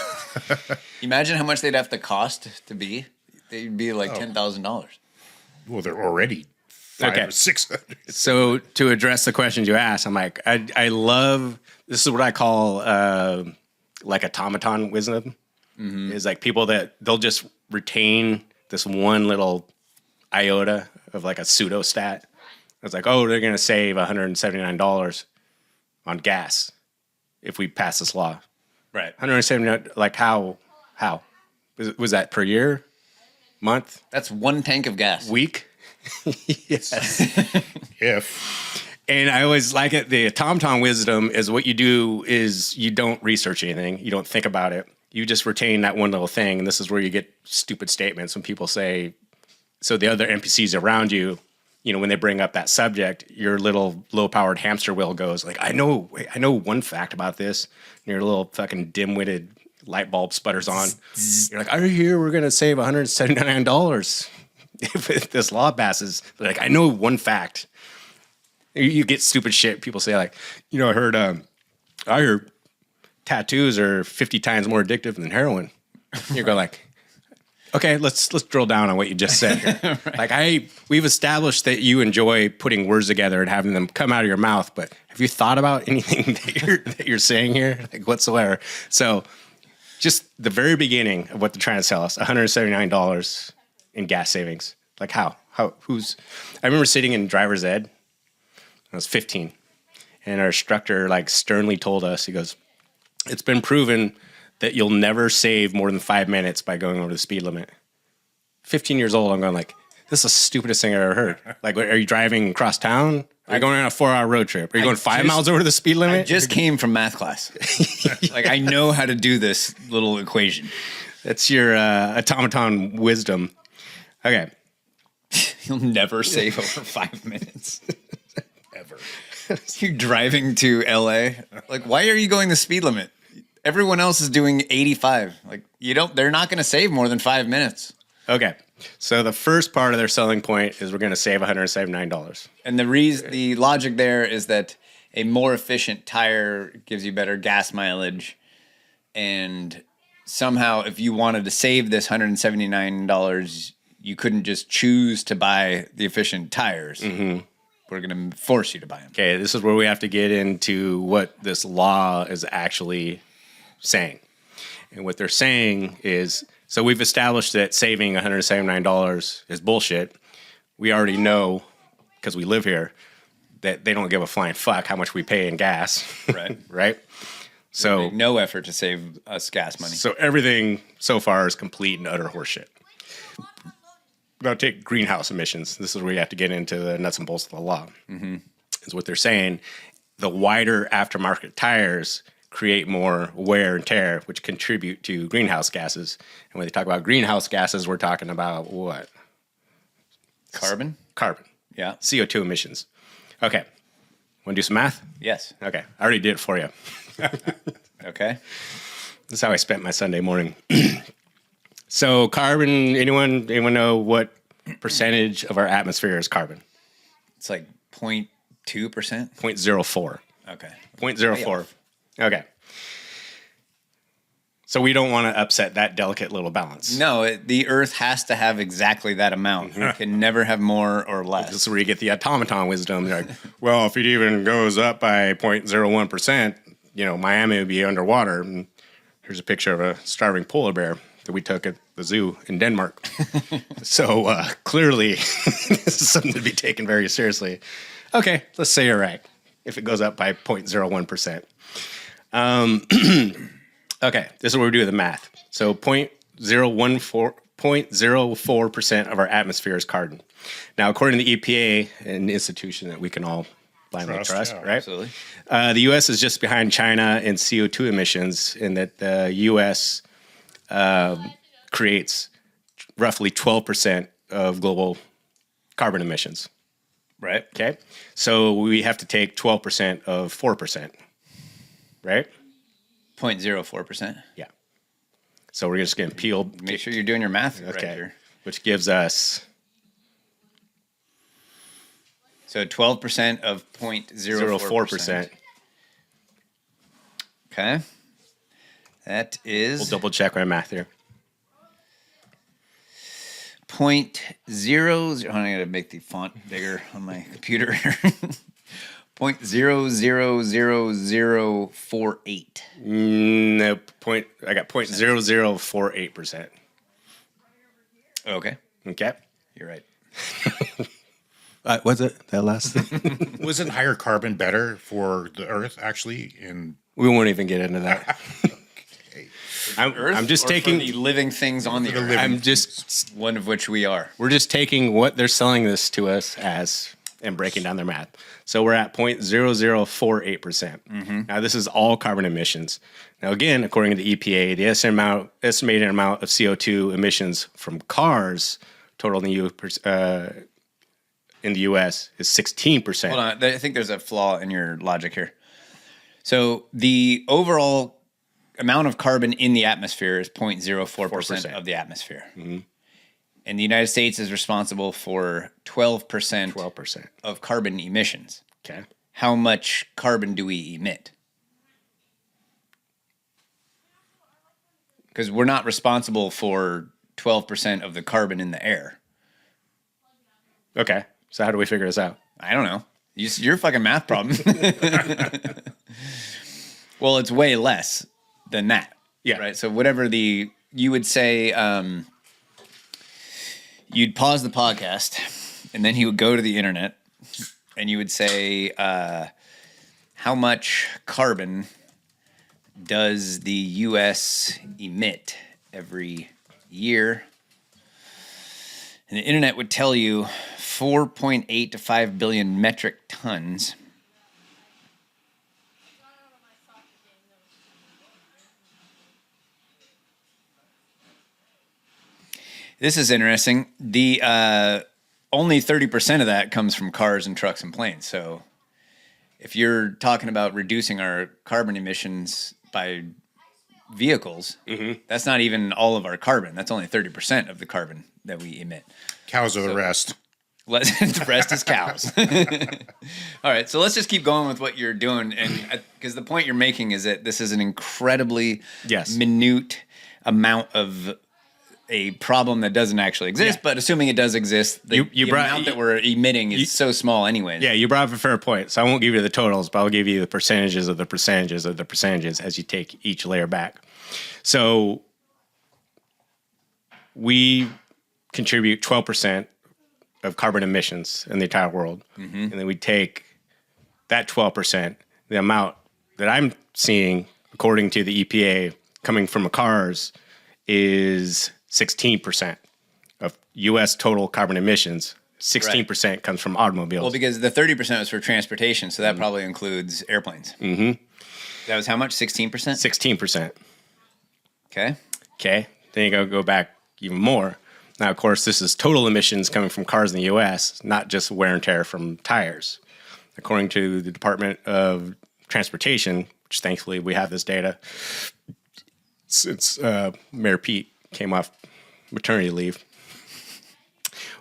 Imagine how much they'd have to cost to be. They'd be like $10,000. Well, they're already $500 or $600. So to address the questions you asked, I'm like, I love, this is what I call like automaton wisdom. Is like people that they'll just retain this one little iota of like a pseudo stat. It's like, oh, they're going to save $179 on gas if we pass this law. Right. 179, like how? Was that per year? Month? That's one tank of gas. Week? Yes. If. And I always like it. The automaton wisdom is what you do is you don't research anything. You don't think about it. You just retain that one little thing. And this is where you get stupid statements when people say, so the other NPCs around you, when they bring up that subject, your little low-powered hamster wheel goes like, I know one fact about this. And your little fucking dim-witted light bulb sputters on. You're like, I hear we're going to save $179 if this law passes. They're like, I know one fact. You get stupid shit. People say like, I heard tattoos are 50 times more addictive than heroin. You go like, okay, let's drill down on what you just said here. Right. Like we've established that you enjoy putting words together and having them come out of your mouth, but have you thought about anything that you're saying here, like whatsoever? So, just the very beginning of what they're trying to sell us, $179 in gas savings. Like how? I remember sitting in driver's ed. I was 15, and our instructor like sternly told us, he goes, "It's been proven that you'll never save more than 5 minutes by going over the speed limit." 15 years old, I'm going like, this is the stupidest thing I've ever heard. Like, are you driving across town? Are you going on a 4-hour road trip? Are you going 5 miles over the speed limit? I just came from math class. Like, I know how to do this little equation. That's your automaton wisdom. Okay. You'll never save over 5 minutes. Ever. You're driving to LA. Like, why are you going the speed limit? Everyone else is doing 85. Like, they're not going to save more than 5 minutes. Okay. So the first part of their selling point is we're going to save $179. And the logic there is that a more efficient tire gives you better gas mileage. And somehow if you wanted to save this $179, you couldn't just choose to buy the efficient tires. Mm-hmm. We're going to force you to buy them. Okay, this is where we have to get into what this law is actually saying. And what they're saying is, so we've established that saving $179 is bullshit. We already know, because we live here, that they don't give a flying fuck how much we pay in gas. Right. Right? So make no effort to save us gas money. So everything so far is complete and utter horseshit. We're going to take greenhouse emissions. This is where you have to get into the nuts and bolts of the law. Mm-hmm. Is what they're saying. The wider aftermarket tires create more wear and tear, which contribute to greenhouse gases. And when they talk about greenhouse gases, we're talking about what? Carbon? Carbon. Yeah. CO2 emissions. Okay. Want to do some math? Yes. Okay. I already did it for you. Okay. This is how I spent my Sunday morning. So carbon, anyone know what percentage of our atmosphere is carbon? It's like 0.2%? 0.04. Okay. 0.04. Okay. So we don't want to upset that delicate little balance. No, the Earth has to have exactly that amount. It can never have more or less. This is where you get the automaton wisdom. Like, well, if it even goes up by 0.01%, Miami would be underwater. And here's a picture of a starving polar bear that we took at the zoo in Denmark. So clearly, this is something to be taken very seriously. Okay, let's say you're right. If it goes up by 0.01%. Okay, this is where we do the math. So 0.04% of our atmosphere is carbon. Now, according to the EPA, an institution that we can all blindly trust, right? Absolutely. The U.S. is just behind China in CO2 emissions, in that the U.S. Creates roughly 12% of global carbon emissions. Right. Okay. So we have to take 12% of 4%. Right? 0.04%. Yeah. So we're just going to peel. Make sure you're doing your math right Okay. here. Which gives us. So 12% of 0.04%. Okay. That is. We'll double check my math here. 0.00. I'm going to make the font bigger on my computer. 0.000048. No, I got 0.0048%. Okay. Okay. You're right. Was it that last thing? Wasn't higher carbon better for the Earth, actually? We won't even get into that. I'm just or taking for the living things on the Earth. I'm just one of which we are. We're just taking what they're selling this to us as and breaking down their math. So we're at 0.0048%. Mm-hmm. Now this is all carbon emissions. Now again, according to the EPA, the estimated amount of CO2 emissions from cars total in the U.S. is 16%. Hold on, I think there's a flaw in your logic here. So the overall amount of carbon in the atmosphere is 0.04% of the atmosphere. Mm-hmm. And the United States is responsible for 12% of carbon emissions. Okay. How much carbon do we emit? Because we're not responsible for 12% of the carbon in the air. Okay. So how do we figure this out? I don't know. You're a fucking math problem. Well, it's way less than that. Yeah. Right. So whatever you would say, you'd pause the podcast and then he would go to the internet and you would say, how much carbon does the U.S. emit every year? And the internet would tell you 4.8 to 5 billion metric tons. This is interesting. The only 30% of that comes from cars and trucks and planes. So if you're talking about reducing our carbon emissions by vehicles, that's not even all of our carbon. That's only 30% of the carbon that we emit. Cows are the rest. The rest is cows. All right, so let's just keep going with what you're doing, and because the point you're making is that this is an incredibly minute amount of a problem that doesn't actually exist. But assuming it does exist, the amount that we're emitting is so small, anyways. Yeah, you brought up a fair point. So I won't give you the totals, but I'll give you the percentages of the percentages of the percentages as you take each layer back. So we contribute 12% of carbon emissions in the entire world. And then we take that 12%, the amount that I'm seeing, according to the EPA, coming from cars is 16% of U.S. total carbon emissions. 16% comes from automobiles. Well, because the 30% was for transportation, so that probably includes airplanes. That was how much? 16%? 16%. Okay. Okay. Then you go back even more. Now, of course, this is total emissions coming from cars in the U.S., not just wear and tear from tires. According to the Department of Transportation, which thankfully we have this data, since Mayor Pete came off maternity leave,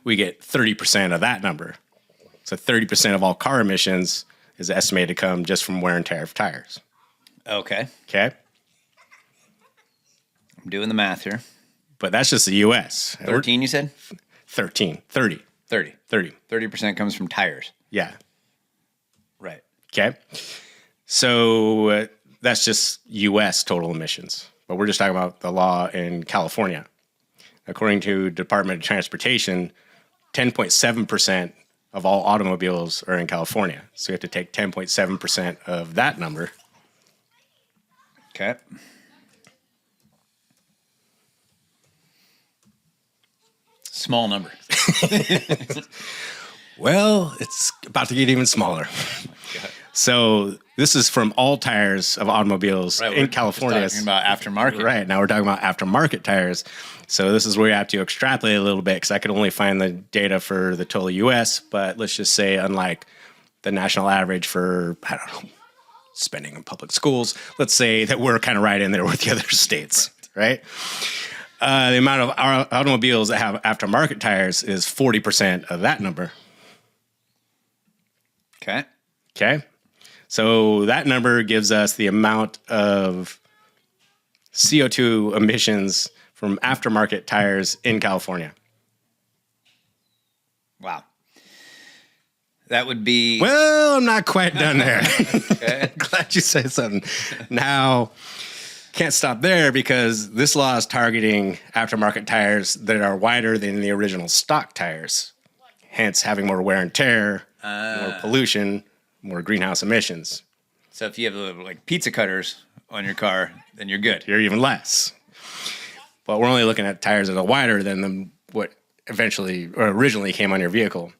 we get 30% of that number. So 30% of all car emissions is estimated to come just from wear and tear of tires. Okay. Okay. I'm doing the math here. But that's just the U.S. 13, you said? 13. 30. 30. 30. 30% comes from tires. Yeah. Right. Okay. So that's just U.S. total emissions. But we're just talking about the law in California. According to Department of Transportation, 10.7% of all automobiles are in California. So you have to take 10.7% of that number. Okay. Small number. Well, it's about to get even smaller. So this is from all tires of automobiles in California. Talking about aftermarket. Right. Now we're talking about aftermarket tires. So this is where you have to extrapolate a little bit because I could only find the data for the total US, but let's just say unlike the national average for, I don't know, spending in public schools, let's say that we're kind of right in there with the other states, right? The amount of our automobiles that have aftermarket tires is 40% of that number. Okay. Okay. So that number gives us the amount of CO2 emissions from aftermarket tires in California. Wow. That would be... Well, I'm not quite done there. Okay. Glad you said something. Now, can't stop there because this law is targeting aftermarket tires that are wider than the original stock tires, hence having more wear and tear, more pollution, more greenhouse emissions. So if you have like pizza cutters on your car, then you're good. You're even less. But we're only looking at tires that are wider than what eventually or originally came on your vehicle.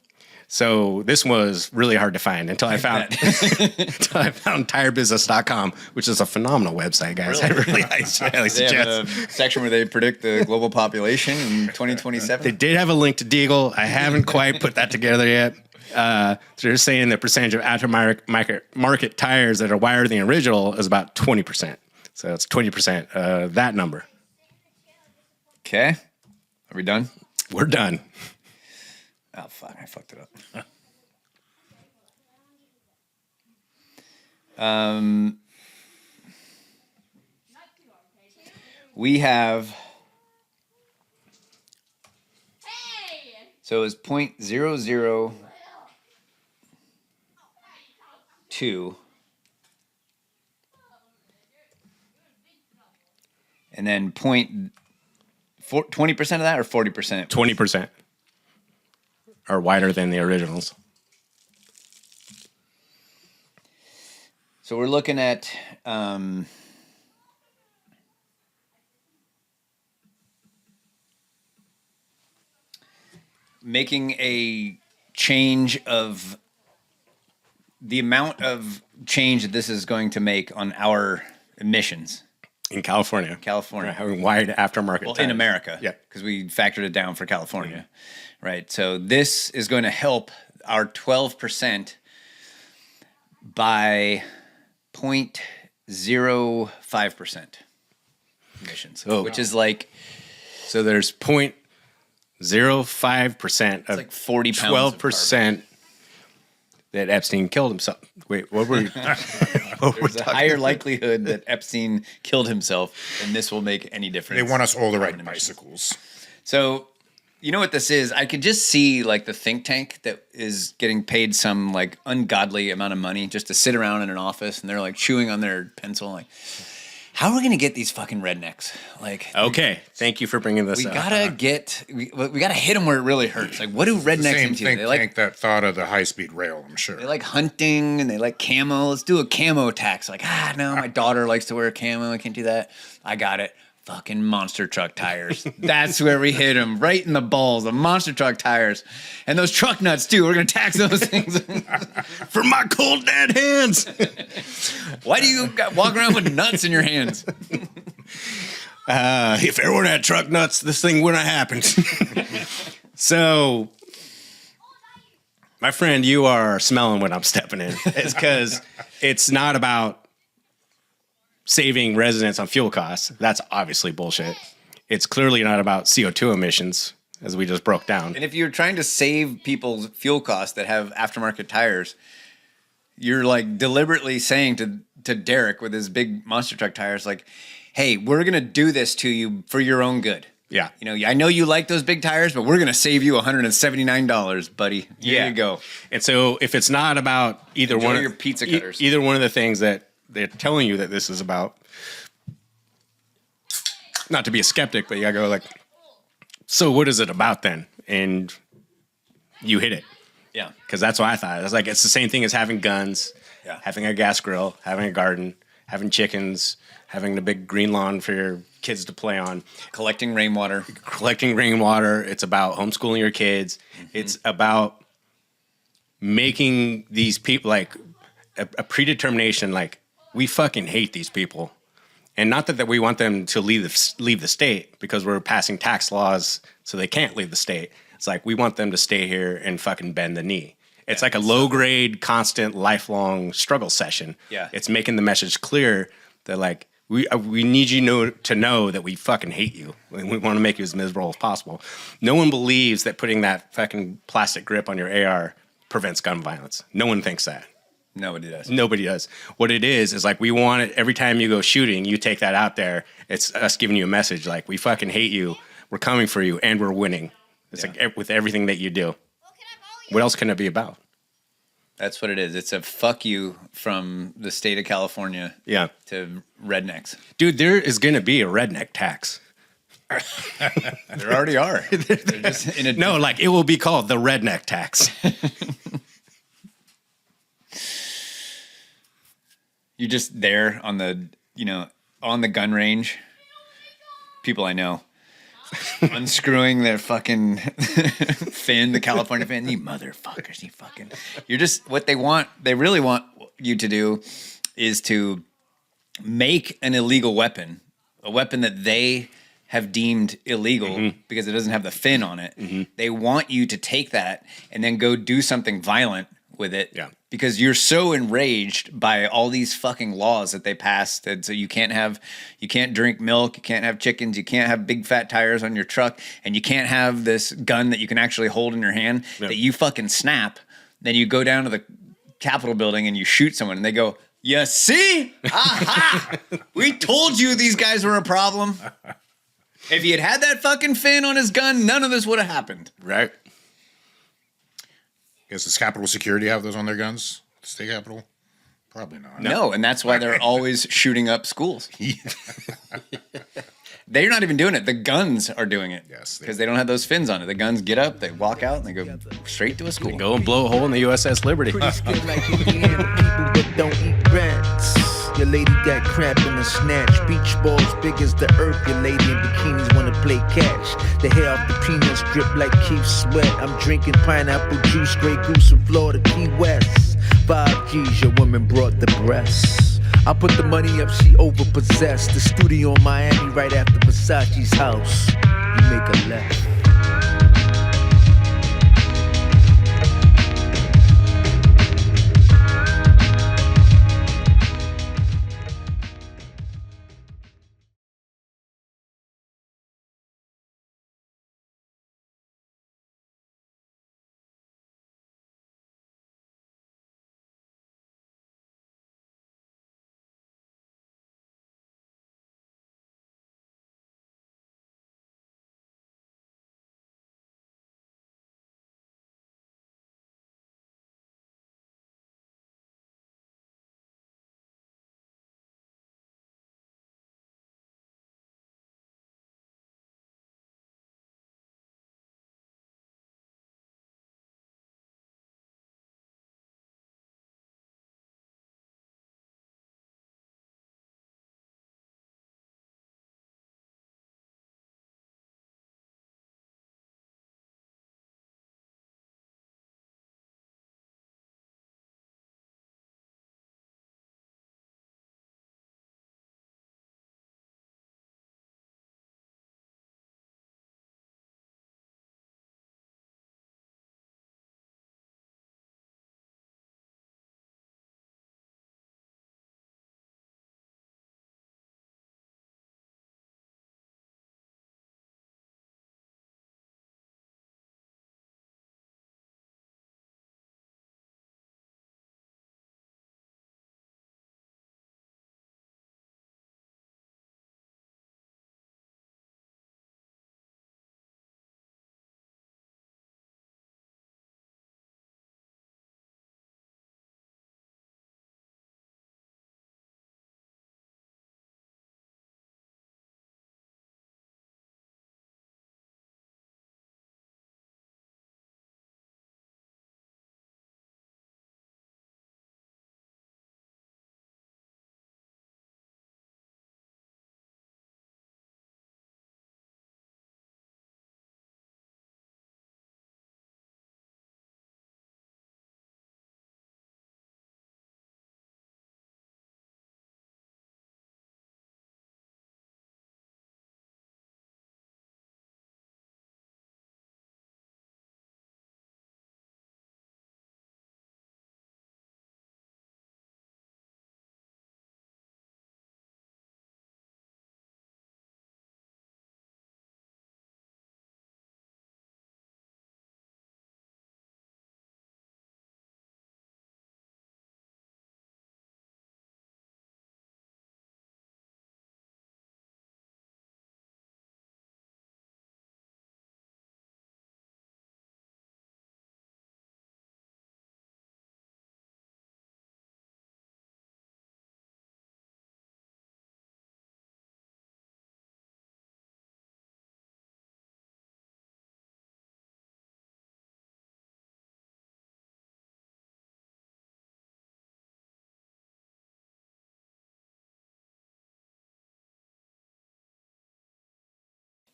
So this was really hard to find until I found tirebusiness.com, which is a phenomenal website, guys. Really? I really highly They have suggest. a section where they predict the global population in 2027. They did have a link to Deagle. I haven't quite put that together yet. So they're saying the percentage of aftermarket tires that are wider than the original is about 20%. So it's 20% that number. Okay. Are we done? We're done. Oh, fuck. I fucked it up. We have... So it's 0.002. And then 20% of that or 40%? 20% are wider than the originals. So we're looking at making a change of the amount of change that this is going to make on our emissions. In California. California. Right, having wide aftermarket Well, tires. in America. Yeah. Because we factored it down for California. Right. So this is going to help our 12% by 0.05% emissions, which is like... So there's 0.05% of like 40 pounds of 12% that Epstein killed himself. Wait, what were we... There's a higher likelihood that Epstein killed himself, and this will make any difference. They want us all to ride bicycles. So, you know what this is? I could just see like the think tank that is getting paid some like ungodly amount of money just to sit around in an office, and they're like chewing on their pencil, like, how are we gonna get these fucking rednecks? Like, okay, thank you for bringing this we up. gotta get, we gotta hit them where it really hurts. Like, what do rednecks Same into? think They like tank that thought of the high-speed rail, I'm sure. They like hunting and they like camo. Let's do a camo tax. Like, no, my daughter likes to wear camo. I can't do that. I got it. Fucking monster truck tires. That's where we hit them, right in the balls. The monster truck tires. And those truck nuts, too. We're going to tax those things. For my cold dead hands. Why do you walk around with nuts in your hands? If everyone had truck nuts, this thing wouldn't have happened. So, my friend, you are smelling what I'm stepping in. It's because it's not about saving residents on fuel costs. That's obviously bullshit. It's clearly not about CO2 emissions, as we just broke down. And if you're trying to save people's fuel costs that have aftermarket tires, you're like deliberately saying to Derek with his big monster truck tires, like, hey, we're going to do this to you for your own good. Yeah. You know, I know you like those big tires, but we're going to save you $179, buddy. Here you go. And so if it's not about either Enjoy one of your pizza cutters. either one of the things that they're telling you that this is about, not to be a skeptic, but you gotta go like, so what is it about then? And you hit it. Yeah. Because that's what I thought. It's like, it's the same thing as having guns, having a gas grill, having a garden, having chickens, having the big green lawn for your kids to play on. Collecting rainwater. It's about homeschooling your kids. It's about making these people, like, a predetermination, like, we fucking hate these people. And not that we want them to leave the state because we're passing tax laws so they can't leave the state. It's like we want them to stay here and fucking bend the knee. It's like a low-grade, constant, lifelong struggle session. Yeah. It's making the message clear that, like, we need you to know that we fucking hate you. We want to make you as miserable as possible. No one believes that putting that fucking plastic grip on your AR prevents gun violence. No one thinks that. Nobody does. Nobody does. What it is like we want it every time you go shooting, you take that out there. It's us giving you a message like, we fucking hate you. We're coming for you and we're winning. It's like with everything that you do. What else can it be about? That's what it is. It's a fuck you from the state of California to rednecks. Dude, there is going to be a redneck tax. There already are. They're just in a no, like it will be called the redneck tax. You're just there on the, on the gun range. People I know unscrewing their fucking fin, the California fin. You motherfuckers, you're just, what they really want you to do is to make an illegal weapon, a weapon that they have deemed illegal because it doesn't have the fin on it. They want you to take that and then go do something violent with it. Yeah. Because you're so enraged by all these fucking laws that they passed. And so you can't drink milk, you can't have chickens, you can't have big fat tires on your truck, and you can't have this gun that you can actually hold in your hand that you fucking snap. Then you go down to the Capitol building and you shoot someone and they go, "You see? Aha! We told you these guys were a problem. If he had that fucking fin on his gun, none of this would have happened." Right. Does Capitol Security have those on their guns? The state Capitol? Probably not. No, and that's why they're always shooting up schools. They're not even doing it. The guns are doing it. Yes. Because they don't have those fins on it. The guns get up, they walk out, and they go straight to a school. They go and blow a hole in the USS Liberty. Pretty skin like Indiana people that don't eat rats. Your lady got crap in the snatch. Beach balls big as the earth. Your lady in bikinis wanna play catch. The hair off the peanuts drip like Keith Sweat. I'm drinking pineapple juice, Grey Goose in Florida, Key West. 5 G's, your woman brought the breasts. I put the money up, she overpossessed. The studio in Miami right after Versace's house. You make a left.